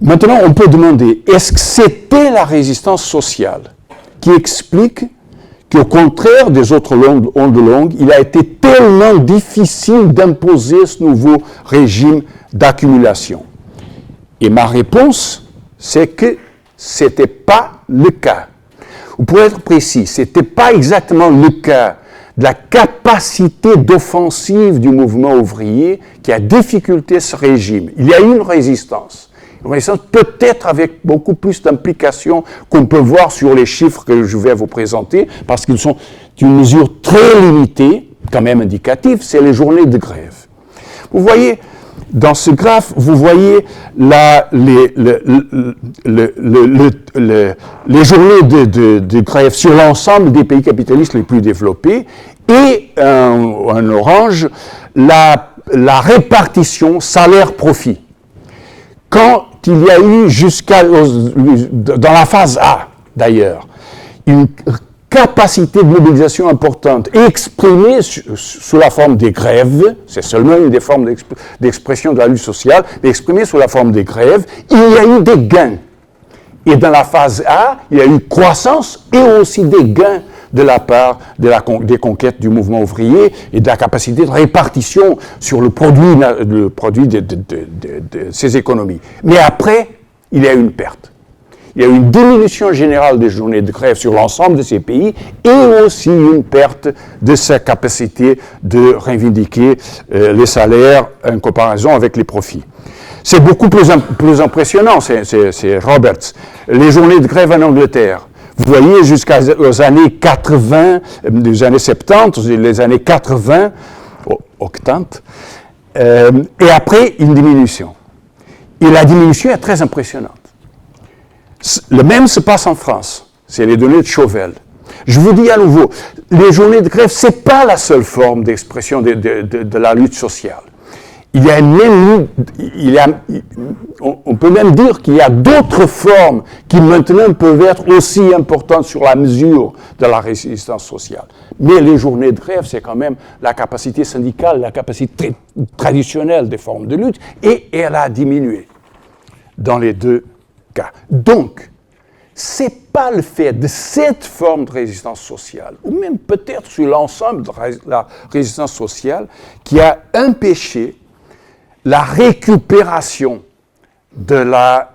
S5: Maintenant, on peut demander, est-ce que c'était la résistance sociale qui explique qu'au contraire des autres ondes longues, il a été tellement difficile d'imposer ce nouveau régime d'accumulation? Et ma réponse, c'est que ce n'était pas le cas. Ou pour être précis, ce n'était pas exactement le cas de la capacité d'offensive du mouvement ouvrier qui a difficulté ce régime. Il y a eu une résistance peut-être avec beaucoup plus d'implication qu'on peut voir sur les chiffres que je vais vous présenter, parce qu'ils sont d'une mesure très limitée, quand même indicative, c'est les journées de grève. Vous voyez, dans ce graphe, vous voyez les journées de grève sur l'ensemble des pays capitalistes les plus développés, et en orange, la répartition salaire-profit. Quand il y a eu dans la phase A d'ailleurs, une capacité de mobilisation importante exprimée sous la forme des grèves, c'est seulement une des formes d'expression de la lutte sociale, mais exprimée sous la forme des grèves, il y a eu des gains. Et dans la phase A, il y a eu croissance et aussi des gains de la part des conquêtes du mouvement ouvrier et de la capacité de répartition sur le produit de ces économies. Mais après, il y a eu une perte. Il y a une diminution générale des journées de grève sur l'ensemble de ces pays et aussi une perte de sa capacité de revendiquer les salaires en comparaison avec les profits. C'est beaucoup plus impressionnant, c'est Roberts. Les journées de grève en Angleterre. Vous voyez, jusqu'aux années 80, les années 70, les années 80, 80, et après une diminution. Et la diminution est très impressionnante. Le même se passe en France. C'est les données de Chauvel. Je vous dis à nouveau, les journées de grève, ce n'est pas la seule forme d'expression de la lutte sociale. On peut même dire qu'il y a d'autres formes qui maintenant peuvent être aussi importantes sur la mesure de la résistance sociale. Mais les journées de grève, c'est quand même la capacité syndicale, la capacité traditionnelle des formes de lutte, et elle a diminué dans les deux cas. Donc, ce n'est pas le fait de cette forme de résistance sociale, ou même peut-être sur l'ensemble de la résistance sociale, qui a empêché la récupération de la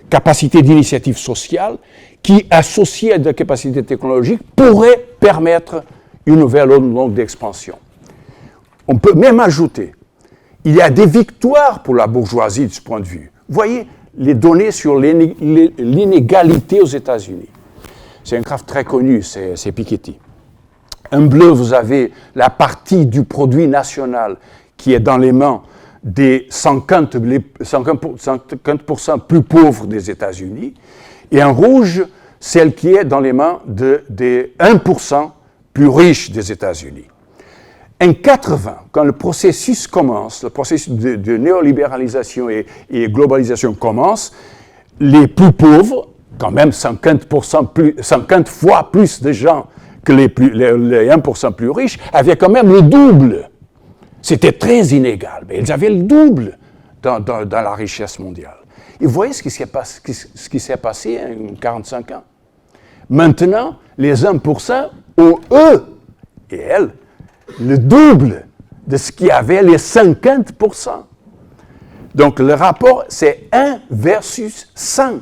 S5: capacité d'initiative sociale qui, associée à des capacités technologiques, pourrait permettre une nouvelle onde longue d'expansion. On peut même ajouter, il y a des victoires pour la bourgeoisie de ce point de vue. Vous voyez les données sur l'inégalité aux États-Unis. C'est un graphe très connu, c'est Piketty. En bleu, vous avez la partie du produit national qui est dans les mains des 50% plus pauvres des États-Unis, et en rouge, celle qui est dans les mains des 1% plus riches des États-Unis. En 80, quand le processus commence, le processus de néolibéralisation et globalisation commence, les plus pauvres, quand même 50 fois plus de gens que les 1% plus riches, avaient quand même le double. C'était très inégal, mais ils avaient le double dans la richesse mondiale. Et vous voyez ce qui s'est passé en 45 ans. Maintenant, les 1% ont, eux et elles, le double de ce qu'il y avait les 50%. Donc le rapport, c'est 1 versus 100.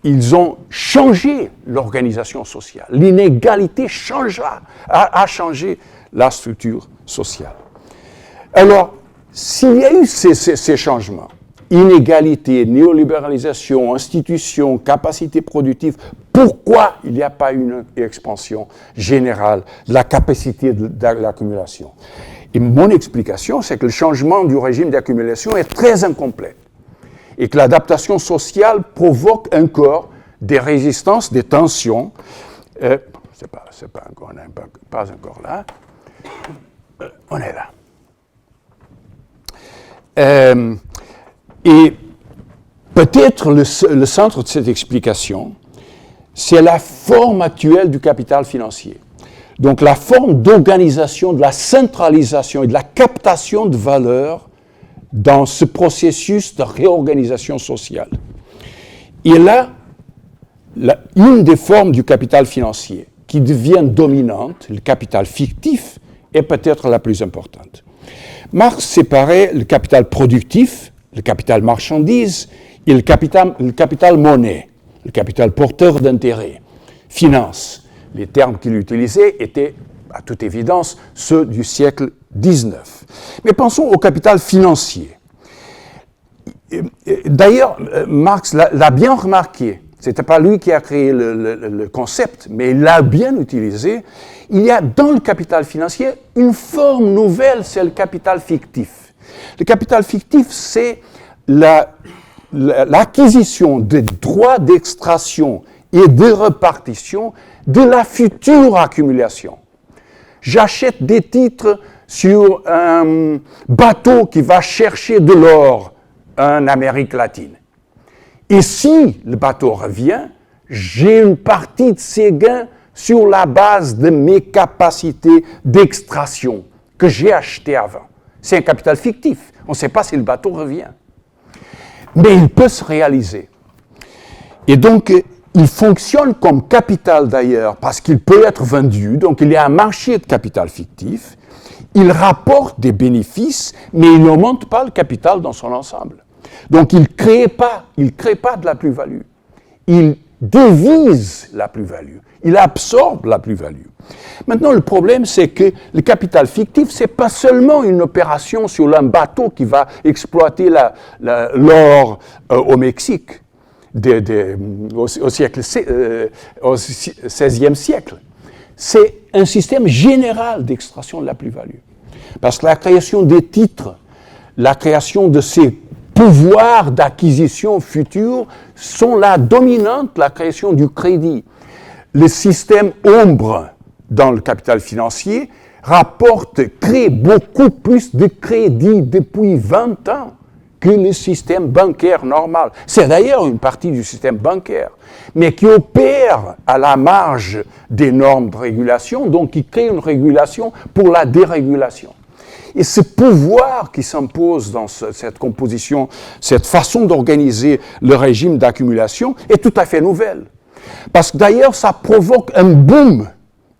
S5: Ils ont changé l'organisation sociale. L'inégalité a changé la structure sociale. Alors, s'il y a eu ces changements, inégalité, néolibéralisation, institutions, capacité productive, pourquoi il n'y a pas une expansion générale de la capacité de l'accumulation? Et mon explication, c'est que le changement du régime d'accumulation est très incomplet et que l'adaptation sociale provoque encore des résistances, des tensions. C'est pas encore là. On est là. Et peut-être le centre de cette explication, c'est la forme actuelle du capital financier. Donc la forme d'organisation, de la centralisation et de la captation de valeur dans ce processus de réorganisation sociale. Et là, une des formes du capital financier qui devient dominante, le capital fictif, est peut-être la plus importante. Marx séparait le capital productif, le capital marchandise et le capital monnaie, le capital porteur d'intérêt, finance. Les termes qu'il utilisait étaient, à toute évidence, ceux du siècle XIX. Mais pensons au capital financier. D'ailleurs, Marx l'a bien remarqué. Ce n'était pas lui qui a créé le concept, mais il l'a bien utilisé. Il y a dans le capital financier une forme nouvelle, c'est le capital fictif. Le capital fictif, c'est l'acquisition des droits d'extraction et de répartition de la future accumulation. J'achète des titres sur un bateau qui va chercher de l'or en Amérique latine. Et si le bateau revient, j'ai une partie de ces gains sur la base de mes capacités d'extraction que j'ai achetées avant. C'est un capital fictif. On ne sait pas si le bateau revient. Mais il peut se réaliser. Et donc, il fonctionne comme capital d'ailleurs, parce qu'il peut être vendu. Donc, il y a un marché de capital fictif. Il rapporte des bénéfices, mais il n'augmente pas le capital dans son ensemble. Donc il ne crée pas de la plus-value. Il dévise la plus-value. Il absorbe la plus-value. Maintenant, le problème, c'est que le capital fictif, ce n'est pas seulement une opération sur un bateau qui va exploiter l'or au Mexique au XVIe siècle. C'est un système général d'extraction de la plus-value. Parce que la création des titres, la création de ces pouvoirs d'acquisition futurs sont la dominante, la création du crédit. Le système ombre dans le capital financier crée beaucoup plus de crédit depuis 20 ans que le système bancaire normal. C'est d'ailleurs une partie du système bancaire, mais qui opère à la marge des normes de régulation, donc qui crée une régulation pour la dérégulation. Et ce pouvoir qui s'impose dans cette composition, cette façon d'organiser le régime d'accumulation est tout à fait nouvelle. Parce que d'ailleurs, ça provoque un boom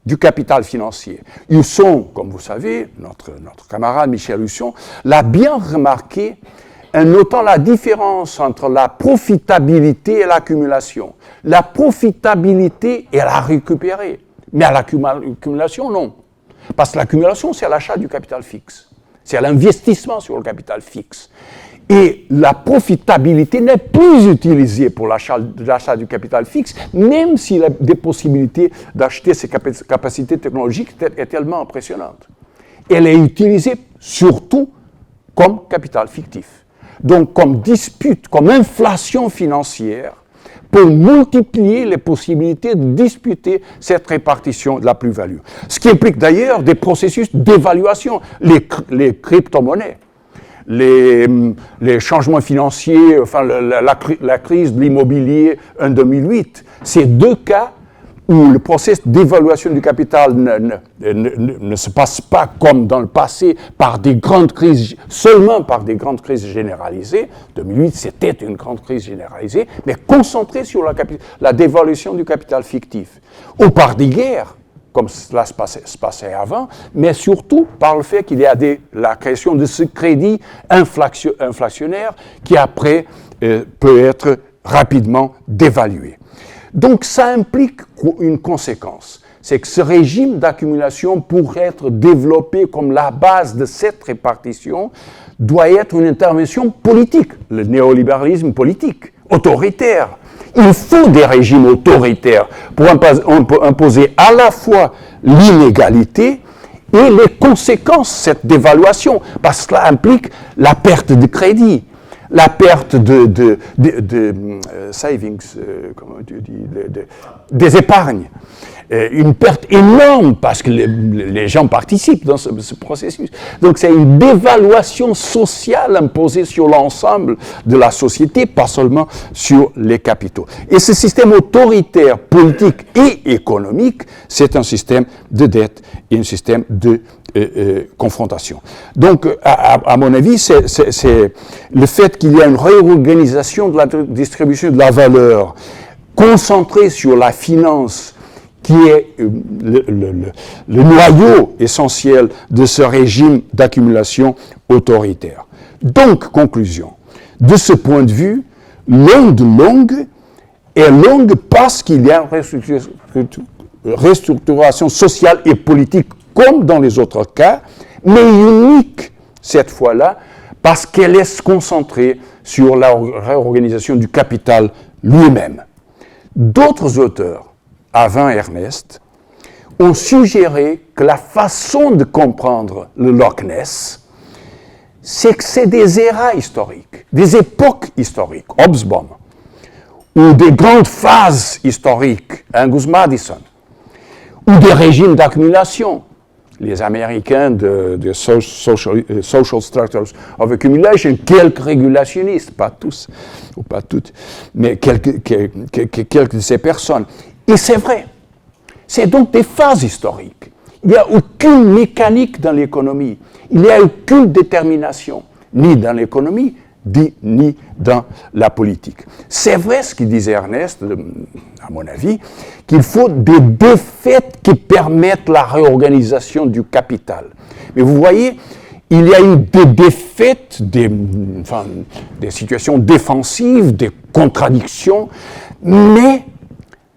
S5: du capital financier. Husson, comme vous savez, notre camarade Michel Husson, l'a bien remarqué en notant la différence entre la profitabilité et l'accumulation. La profitabilité, elle a récupéré, mais à l'accumulation, non. Parce que l'accumulation, c'est l'achat du capital fixe. C'est l'investissement sur le capital fixe. Et la profitabilité n'est plus utilisée pour l'achat du capital fixe, même s'il y a des possibilités d'acheter ces capacités technologiques est tellement impressionnante. Elle est utilisée surtout comme capital fictif. Donc comme dispute, comme inflation financière, pour multiplier les possibilités de disputer cette répartition de la plus-value. Ce qui implique d'ailleurs des processus d'évaluation, les crypto-monnaies, les changements financiers, enfin la crise de l'immobilier en 2008. C'est deux cas où le processus d'évaluation du capital ne se passe pas comme dans le passé seulement par des grandes crises généralisées. 2008, c'était une grande crise généralisée, mais concentrée sur la dévaluation du capital fictif. Ou par des guerres, comme cela se passait avant, mais surtout par le fait qu'il y a la création de ce crédit inflationnaire qui après peut être rapidement dévalué. Donc ça implique une conséquence, c'est que ce régime d'accumulation, pour être développé comme la base de cette répartition, doit être une intervention politique, le néolibéralisme politique, autoritaire. Il faut des régimes autoritaires pour imposer à la fois l'inégalité et les conséquences de cette dévaluation, parce que cela implique la perte de crédit, la perte de savings, comment tu dis, des épargnes. Une perte énorme parce que les gens participent dans ce processus. Donc c'est une dévaluation sociale imposée sur l'ensemble de la société, pas seulement sur les capitaux. Et ce système autoritaire, politique et économique, c'est un système de dette et un système de confrontation. Donc, à mon avis, c'est le fait qu'il y a une réorganisation de la distribution de la valeur concentrée sur la finance qui est le noyau essentiel de ce régime d'accumulation autoritaire. Donc, conclusion, de ce point de vue, l'onde longue est longue parce qu'il y a une restructuration sociale et politique comme dans les autres cas, mais unique cette fois-là, parce qu'elle est concentrée sur la réorganisation du capital lui-même. D'autres auteurs, avant Ernest, ont suggéré que la façon de comprendre le Loch Ness, c'est que c'est des éras historiques, des époques historiques, Hobsbawm, ou des grandes phases historiques, Angus Maddison, ou des régimes d'accumulation, les Américains de Social Structures of Accumulation, quelques régulationnistes, pas tous, ou pas toutes, mais quelques de ces personnes. Et c'est vrai, c'est donc des phases historiques. Il n'y a aucune mécanique dans l'économie, il n'y a aucune détermination, ni dans l'économie, ni dans la politique. C'est vrai ce qu'il disait Ernest, à mon avis, qu'il faut des deux faits qui permettent la réorganisation du capital. Mais vous voyez, il y a eu des défaites, des situations défensives, des contradictions, mais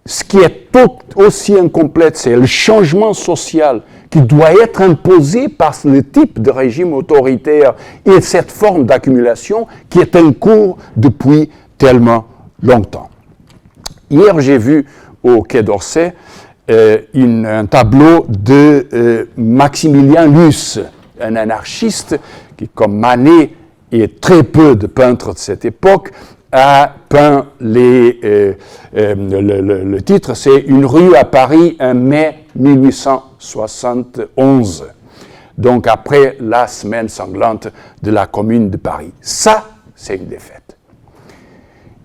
S5: ce qui est aussi incomplète, c'est le changement social qui doit être imposé par le type de régime autoritaire et cette forme d'accumulation qui est en cours depuis tellement longtemps. Hier, j'ai vu au Quai d'Orsay un tableau de Maximilien Luce, un anarchiste qui, comme Manet et très peu de peintres de cette époque, a peint le titre, c'est « Une rue à Paris, un mai 1871 », donc après la semaine sanglante de la Commune de Paris. Ça, c'est une défaite.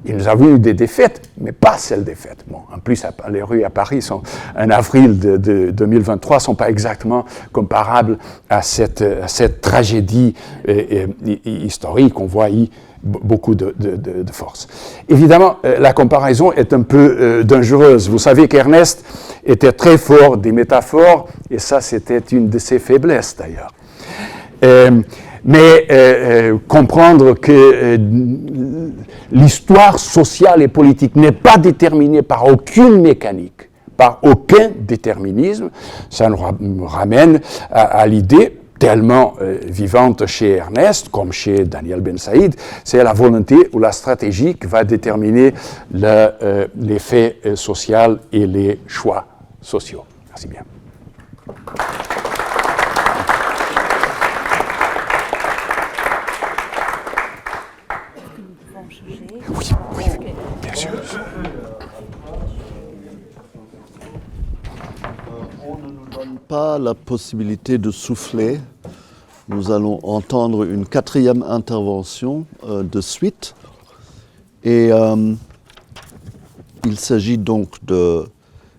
S5: Et nous avons eu des défaites, mais pas celles défaites. Bon, en plus, les rues à Paris, en avril de 2023, ne sont pas exactement comparables à cette tragédie historique. On voit y beaucoup de force. Évidemment, la comparaison est un peu dangereuse. Vous savez qu'Ernest était très fort des métaphores, et ça, c'était une de ses faiblesses, d'ailleurs. Mais comprendre que l'histoire sociale et politique n'est pas déterminée par aucune mécanique, par aucun déterminisme, ça nous ramène à l'idée tellement vivante chez Ernest, comme chez Daniel Ben Saïd, c'est la volonté ou la stratégie qui va déterminer les faits sociaux et les choix sociaux. Merci bien. Oui, bien sûr.
S3: On ne nous donne pas la possibilité de souffler. Nous allons entendre une 4e intervention de suite. Et il s'agit donc de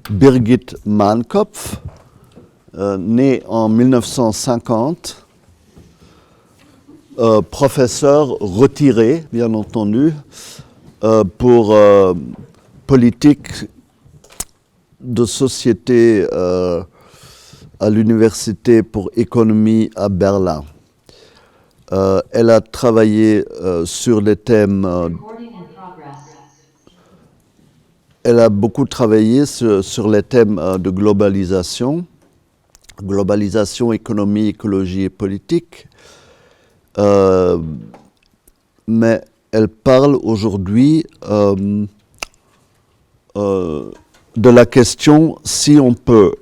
S3: Birgit Mahnkopf, née en 1950, professeur retiré, bien entendu, pour politique de société à l'Université pour économie à Berlin. Elle a travaillé sur les thèmes... elle a beaucoup travaillé sur les thèmes de globalisation économie, écologie et politique. Mais elle parle aujourd'hui de la question si on peut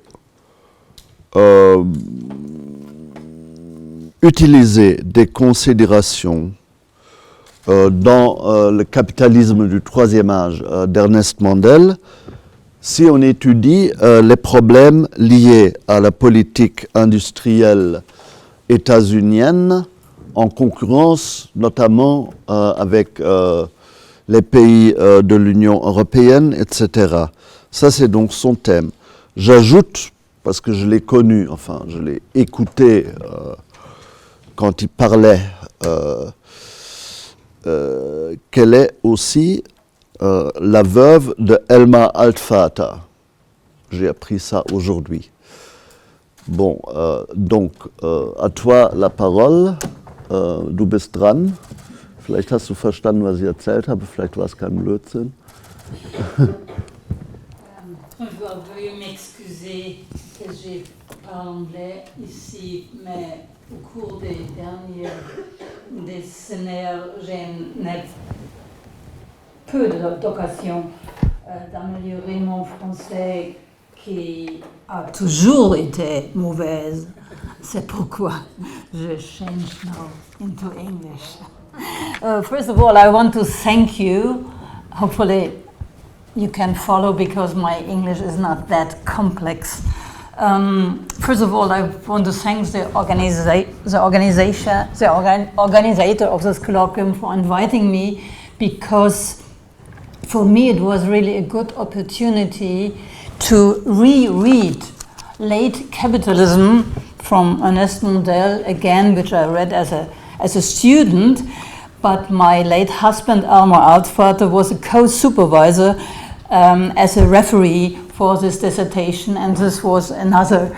S3: utiliser des considérations dans le capitalisme du troisième âge d'Ernest Mandel, si on étudie les problèmes liés à la politique industrielle états-unienne, en concurrence notamment avec les pays de l'Union européenne, etc. Ça, c'est donc son thème. J'ajoute, parce que je l'ai connu, enfin, je l'ai écouté quand il parlait, qu'elle est aussi la veuve de Elmar Altvater. J'ai appris ça aujourd'hui. Bon, donc, à toi la parole. Du bist dran. Vielleicht hast du verstanden, was ich erzählt habe. Vielleicht war es kein Blödsinn.
S6: Je dois veuillez m'excuser que je parle anglais ici, mais au cours des dernières décennies, je n'ai peu d'occasion d'améliorer mon français qui a toujours été mauvaise. C'est pourquoi je change now into English. First of all, I want to thank you. Hopefully you can follow because my English is not that complex. First of all, I want to thank the organizer of this colloquium for inviting me, because for me it was really a good opportunity to reread Late Capitalism from Ernest Mandel again, which I read as a student, but my late husband Elmar Altvater was a co-supervisor as a referee for this dissertation, and this was another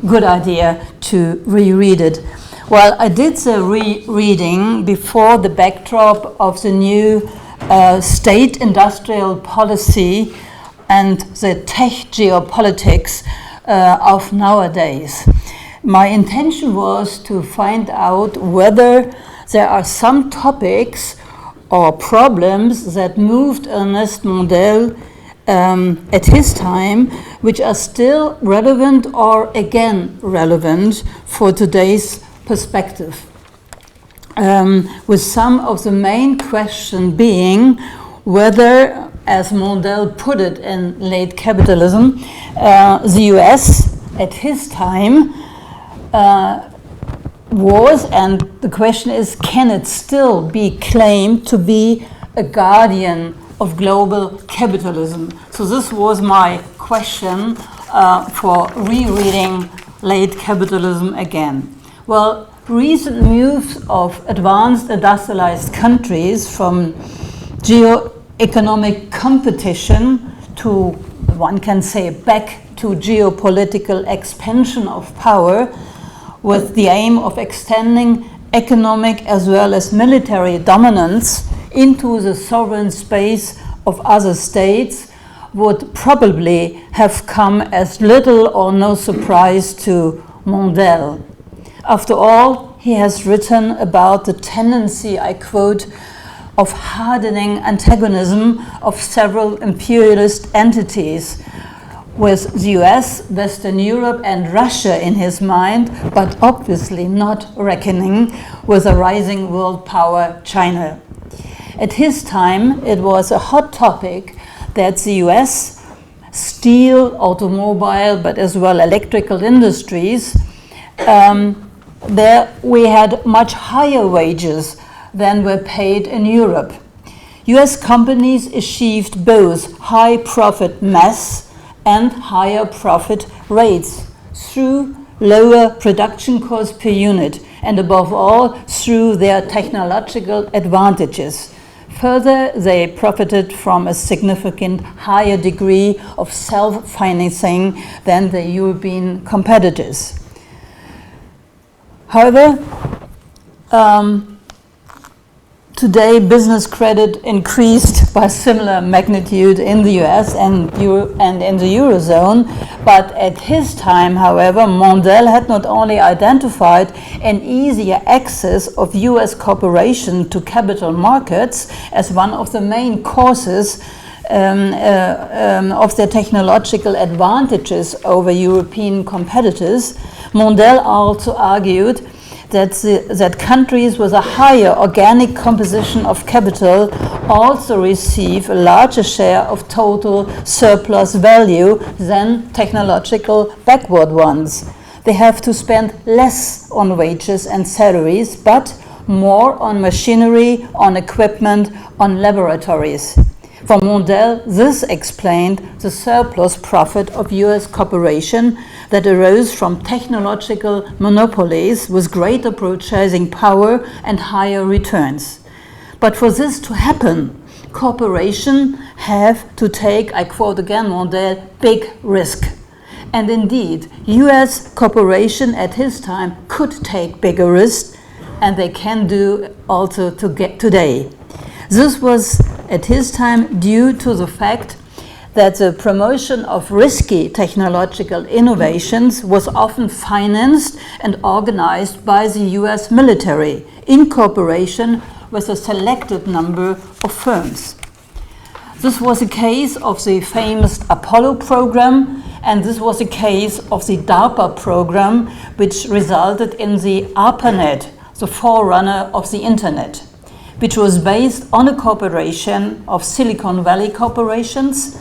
S6: good idea to reread it. Well, I did the reading before the backdrop of the new state industrial policy and the tech geopolitics of nowadays. My intention was to find out whether there are some topics or problems that moved Ernest Mondale at his time, which are still relevant or again relevant for today's perspective. With some of the main question being whether, as Mondale put it in Late Capitalism, the US at his time was, and the question is, can it still be claimed to be a guardian of global capitalism? So this was my question for rereading Late Capitalism again. Well, recent moves of advanced industrialized countries from geo-economic competition to, one can say, back to geopolitical expansion of power with the aim of extending economic as well as military dominance into the sovereign space of other states would probably have come as little or no surprise to Mondale. After all, he has written about the tendency, I quote, of hardening antagonism of several imperialist entities, with the US, Western Europe, and Russia in his mind, but obviously not reckoning with a rising world power, China. At his time, it was a hot topic that the US steel, automobile, but as well electrical industries, there we had much higher wages than were paid in Europe. US companies achieved both high profit mass and higher profit rates through lower production costs per unit, and above all, through their technological advantages. Further, they profited from a significant higher degree of self-financing than their European competitors. However, today, business credit increased by similar magnitude in the US and in the Eurozone, but at his time, however, Mondale had not only identified an easier access of US corporations to capital markets as one of the main causes of their technological advantages over European competitors. Mondale also argued that countries with a higher organic composition of capital also receive a larger share of total surplus value than technological backward ones. They have to spend less on wages and salaries, but more on machinery, on equipment, on laboratories. For Mondale, this explained the surplus profit of US corporations that arose from technological monopolies with greater purchasing power and higher returns. But for this to happen, corporations have to take, I quote again Mondale, big risk. And indeed, US corporations at his time could take bigger risks, and they can do also today. This was at his time due to the fact that the promotion of risky technological innovations was often financed and organized by the US military in cooperation with a selected number of firms. This was a case of the famous Apollo program, and this was a case of the DARPA program, which resulted in the ARPANET, the forerunner of the Internet, which was based on a cooperation of Silicon Valley corporations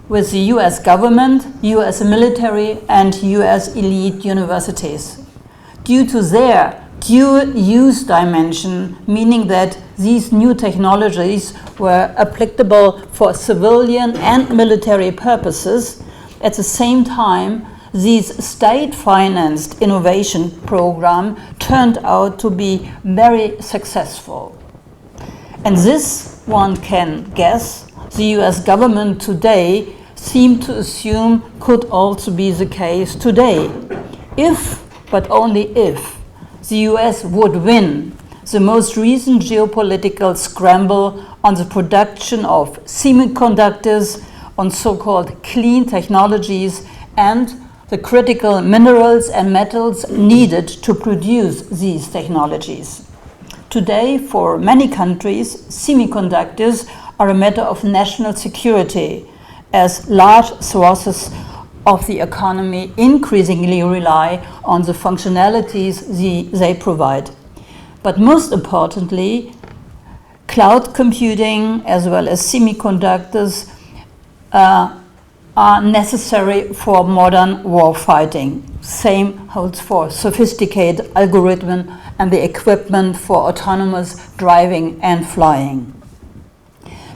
S6: with the US government, US military, and US elite universities. Due to their dual use dimension, meaning that these new technologies were applicable for civilian and military purposes, at the same time, these state-financed innovation program turned out to be very successful. And this, one can guess, the US government today seem to assume could also be the case today, if, but only if, the US would win the most recent geopolitical scramble on the production of semiconductors, on so-called clean technologies, and the critical minerals and metals needed to produce these technologies. Today, for many countries, semiconductors are a matter of national security, as large sources of the economy increasingly rely on the functionalities they provide. But most importantly, cloud computing as well as semiconductors are necessary for modern war fighting. Same holds for sophisticated algorithm and the equipment for autonomous driving and flying.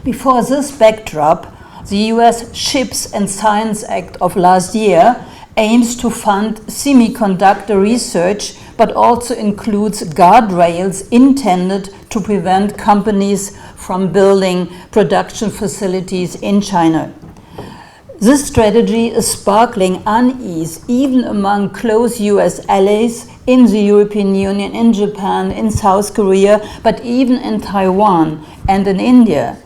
S6: Before this backdrop, the US CHIPS and Science Act of last year aims to fund semiconductor research, but also includes guardrails intended to prevent companies from building production facilities in China. This strategy is sparkling unease even among close US allies in the European Union, in Japan, in South Korea, but even in Taiwan and in India.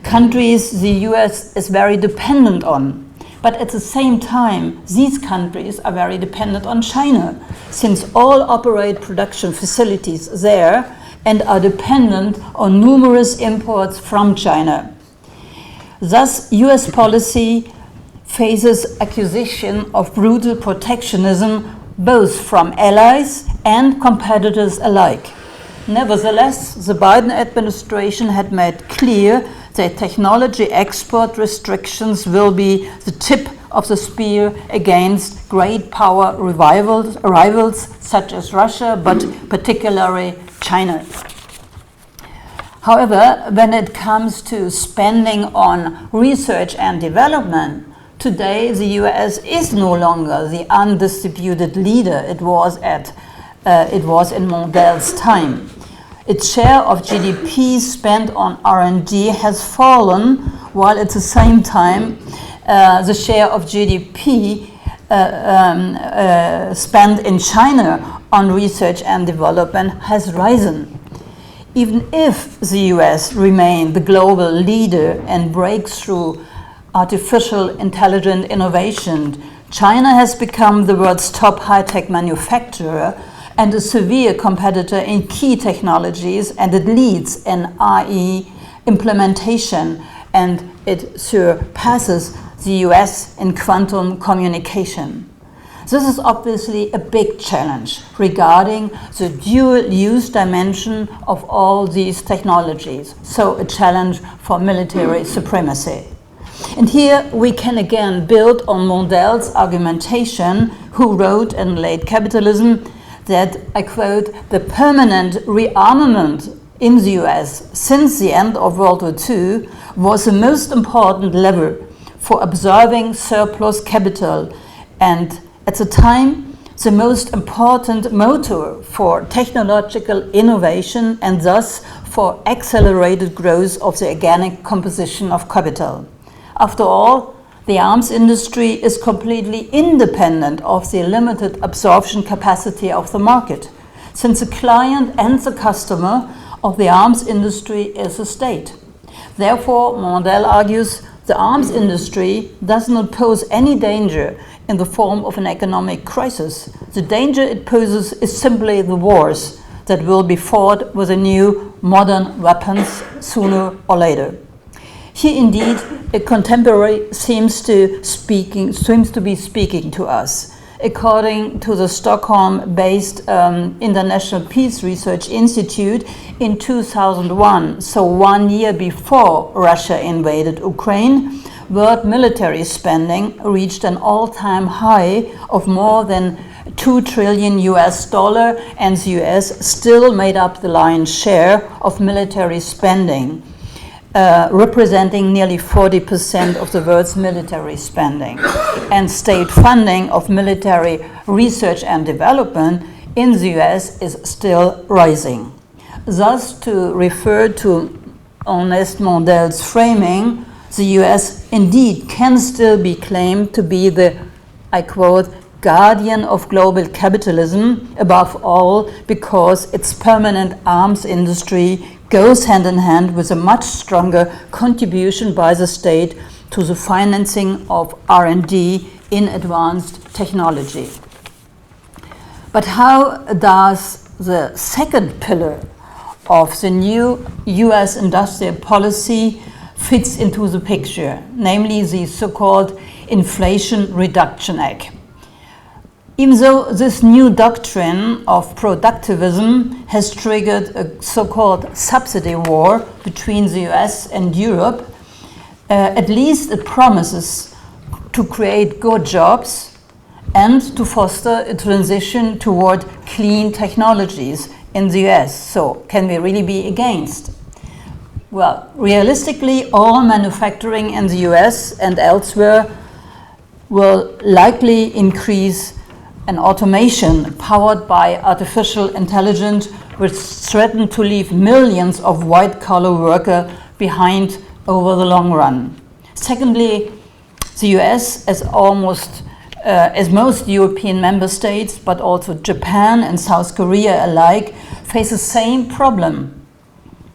S6: Countries the US is very dependent on. But at the same time, these countries are very dependent on China, since all operate production facilities there and are dependent on numerous imports from China. Thus, US policy faces accusation of brutal protectionism both from allies and competitors alike. Nevertheless, the Biden administration had made clear that technology export restrictions will be the tip of the spear against great power rivals such as Russia, but particularly China. However, when it comes to spending on research and development, today the US is no longer the undisputed leader it was in Mondel's time. Its share of GDP spent on R&D has fallen, while at the same time the share of GDP spent in China on research and development has risen. Even if the US remained the global leader in breakthrough artificial intelligent innovation, China has become the world's top high-tech manufacturer and a severe competitor in key technologies, and it leads in AI implementation, and it surpasses the US in quantum communication. This is obviously a big challenge regarding the dual-use dimension of all these technologies, so a challenge for military supremacy. And here we can again build on Mondel's argumentation, who wrote in Late Capitalism that, I quote, the permanent rearmament in the US since the end of World War II was the most important lever for absorbing surplus capital, and at the time the most important motor for technological innovation and thus for accelerated growth of the organic composition of capital. After all, the arms industry is completely independent of the limited absorption capacity of the market, since the client and the customer of the arms industry is the state. Therefore, Mondel argues the arms industry does not pose any danger in the form of an economic crisis. The danger it poses is simply the wars that will be fought with the new modern weapons sooner or later. Here indeed, a contemporary seems to be speaking to us. According to the Stockholm-based International Peace Research Institute, in 2001, so 1 year before Russia invaded Ukraine, world military spending reached an all-time high of more than $2 trillion, and the US still made up the lion's share of military spending, representing nearly 40% of the world's military spending. And state funding of military research and development in the US is still rising. Thus, to refer to Ernest Mondel's framing, the US indeed can still be claimed to be the, I quote, guardian of global capitalism, above all because its permanent arms industry goes hand in hand with a much stronger contribution by the state to the financing of R&D in advanced technology. But how does the second pillar of the new US industrial policy fits into the picture, namely the so-called Inflation Reduction Act? Even though this new doctrine of productivism has triggered a so-called subsidy war between the US and Europe, at least it promises to create good jobs and to foster a transition toward clean technologies in the US. So can we really be against? Well, realistically, all manufacturing in the US and elsewhere will likely increase an automation powered by artificial intelligence, which threaten to leave millions of white-collar workers behind over the long run. Secondly, the US, as most European member states, but also Japan and South Korea alike, face the same problem,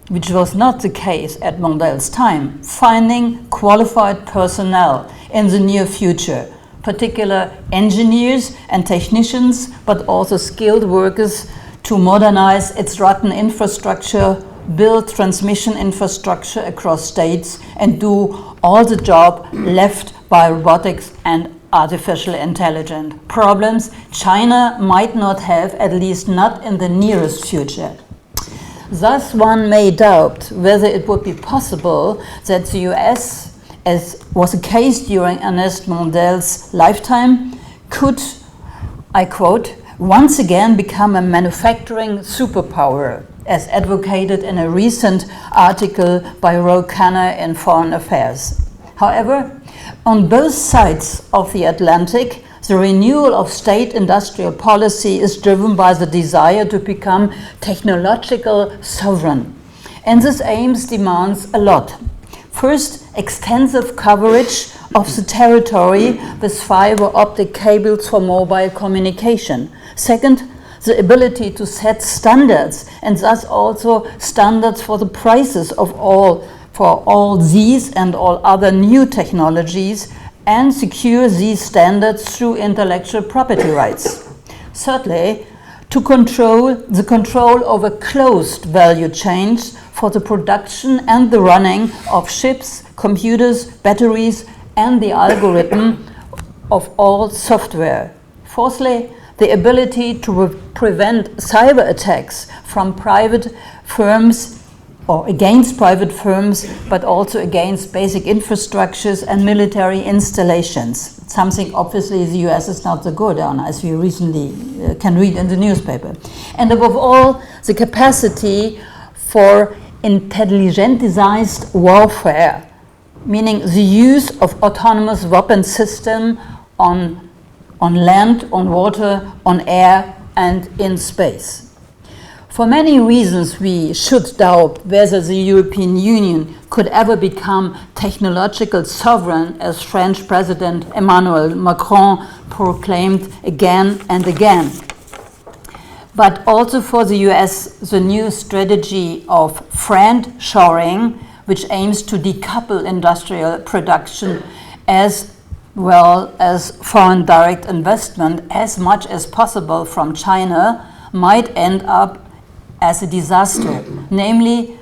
S6: which was not the case at Mondel's time: finding qualified personnel in the near future, particular engineers and technicians, but also skilled workers to modernize its rotten infrastructure, build transmission infrastructure across states, and do all the job left by robotics and artificial intelligence. Problems China might not have, at least not in the nearest future. Thus, one may doubt whether it would be possible that the US, as was the case during Ernest Mondel's lifetime, could, I quote, once again become a manufacturing superpower, as advocated in a recent article by Ro Khanna in Foreign Affairs. However, on both sides of the Atlantic, the renewal of state industrial policy is driven by the desire to become technological sovereign. And this aims demands a lot. First, extensive coverage of the territory with fiber optic cables for mobile communication. Second, the ability to set standards, and thus also standards for the prices of for all these and all other new technologies, and secure these standards through intellectual property rights. Thirdly, to control over closed value chains for the production and the running of chips, computers, batteries, and the algorithm of all software. Fourthly, the ability to prevent cyber attacks from private firms or against private firms, but also against basic infrastructures and military installations. Something obviously the US is not so good on, as we recently can read in the newspaper. And above all, the capacity for intelligentized warfare, meaning the use of autonomous weapon system on land, on water, on air, and in space. For many reasons, we should doubt whether the European Union could ever become technological sovereign, as French President Emmanuel Macron proclaimed again and again. But also for the US, the new strategy of friend-shoring, which aims to decouple industrial production as well as foreign direct investment as much as possible from China, might end up as a disaster, namely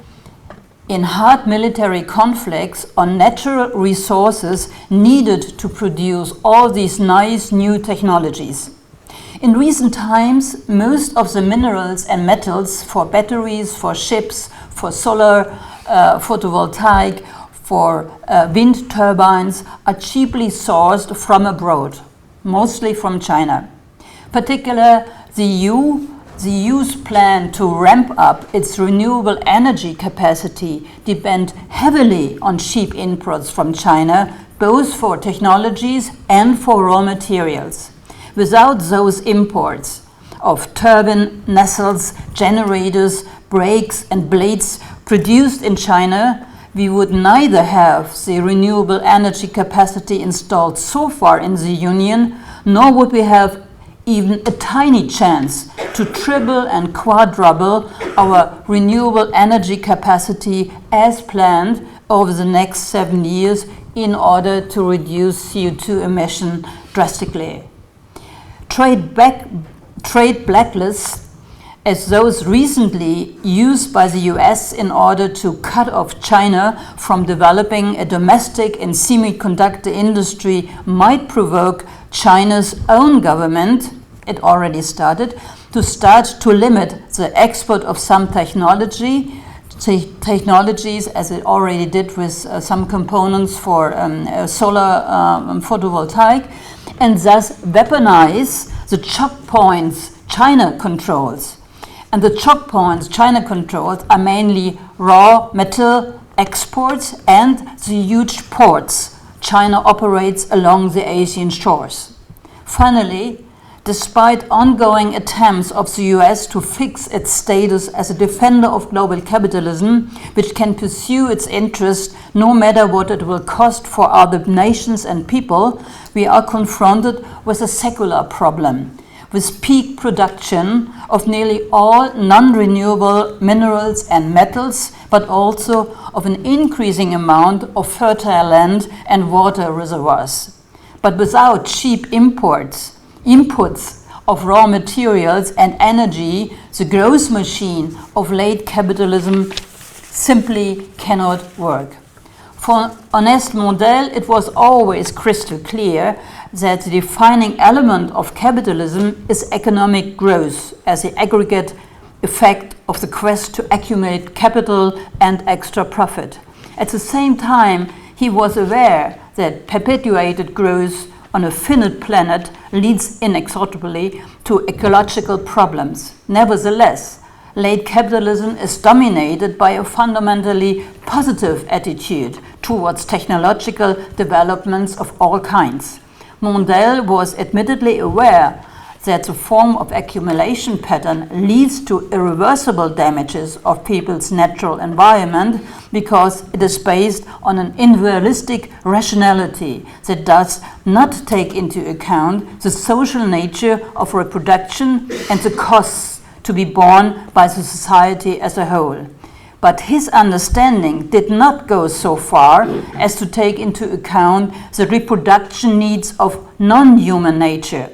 S6: in hard military conflicts on natural resources needed to produce all these nice new technologies. In recent times, most of the minerals and metals for batteries, for ships, for solar photovoltaic, for wind turbines are cheaply sourced from abroad, mostly from China. Particularly, the EU's plan to ramp up its renewable energy capacity depend heavily on cheap imports from China, both for technologies and for raw materials. Without those imports of turbine nacelles, generators, brakes and blades produced in China, we would neither have the renewable energy capacity installed so far in the Union, nor would we have even a tiny chance to triple and quadruple our renewable energy capacity as planned over the next 7 years in order to reduce CO2 emission drastically. Trade blacklists, as those recently used by the US in order to cut off China from developing a domestic and semiconductor industry, might provoke China's own government, it already started, to start to limit the export of some technologies, as it already did with some components for solar photovoltaic, and thus weaponize the choke points China controls. And the choke points China controls are mainly raw metal exports and the huge ports China operates along the Asian shores. Finally, despite ongoing attempts of the US to fix its status as a defender of global capitalism, which can pursue its interests no matter what it will cost for other nations and people, we are confronted with a secular problem, with peak production of nearly all non-renewable minerals and metals, but also of an increasing amount of fertile land and water reservoirs. But without cheap inputs of raw materials and energy, the growth machine of late capitalism simply cannot work. For Ernest Mondale, it was always crystal clear that the defining element of capitalism is economic growth as the aggregate effect of the quest to accumulate capital and extra profit. At the same time, he was aware that perpetuated growth on a finite planet leads inexorably to ecological problems. Nevertheless, late capitalism is dominated by a fundamentally positive attitude towards technological developments of all kinds. Mondale was admittedly aware that the form of accumulation pattern leads to irreversible damages of people's natural environment because it is based on an individualistic rationality that does not take into account the social nature of reproduction and the costs to be borne by the society as a whole. But his understanding did not go so far as to take into account the reproduction needs of non-human nature.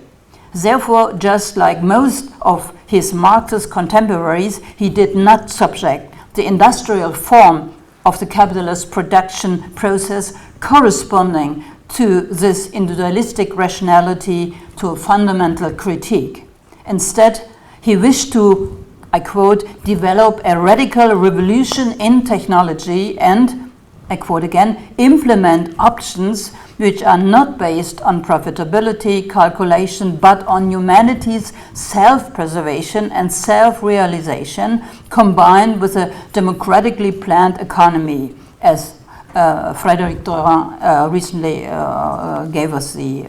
S6: Therefore, just like most of his Marxist contemporaries, he did not subject the industrial form of the capitalist production process corresponding to this individualistic rationality to a fundamental critique. Instead, he wished to, I quote, develop a radical revolution in technology and, I quote again, implement options which are not based on profitability calculation but on humanity's self-preservation and self-realization combined with a democratically planned economy, as Frédéric Thorin recently gave us the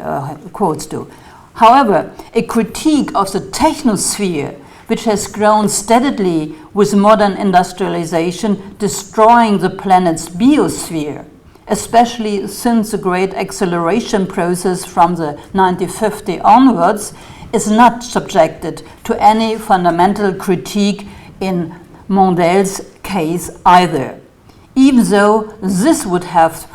S6: quotes to. However, a critique of the technosphere, which has grown steadily with modern industrialization, destroying the planet's biosphere, especially since the great acceleration process from the 1950 onwards, is not subjected to any fundamental critique in Mondale's case either, even though this would have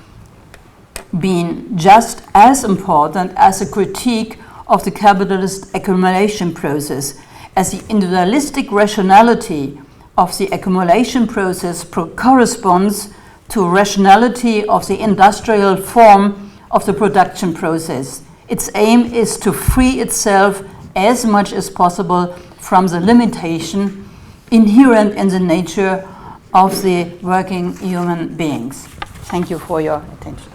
S6: been just as important as a critique of the capitalist accumulation process, as the individualistic rationality of the accumulation process corresponds to rationality of the industrial form of the production process. Its aim is to free itself as much as possible from the limitation inherent in the nature of the working human beings. Thank you for your attention.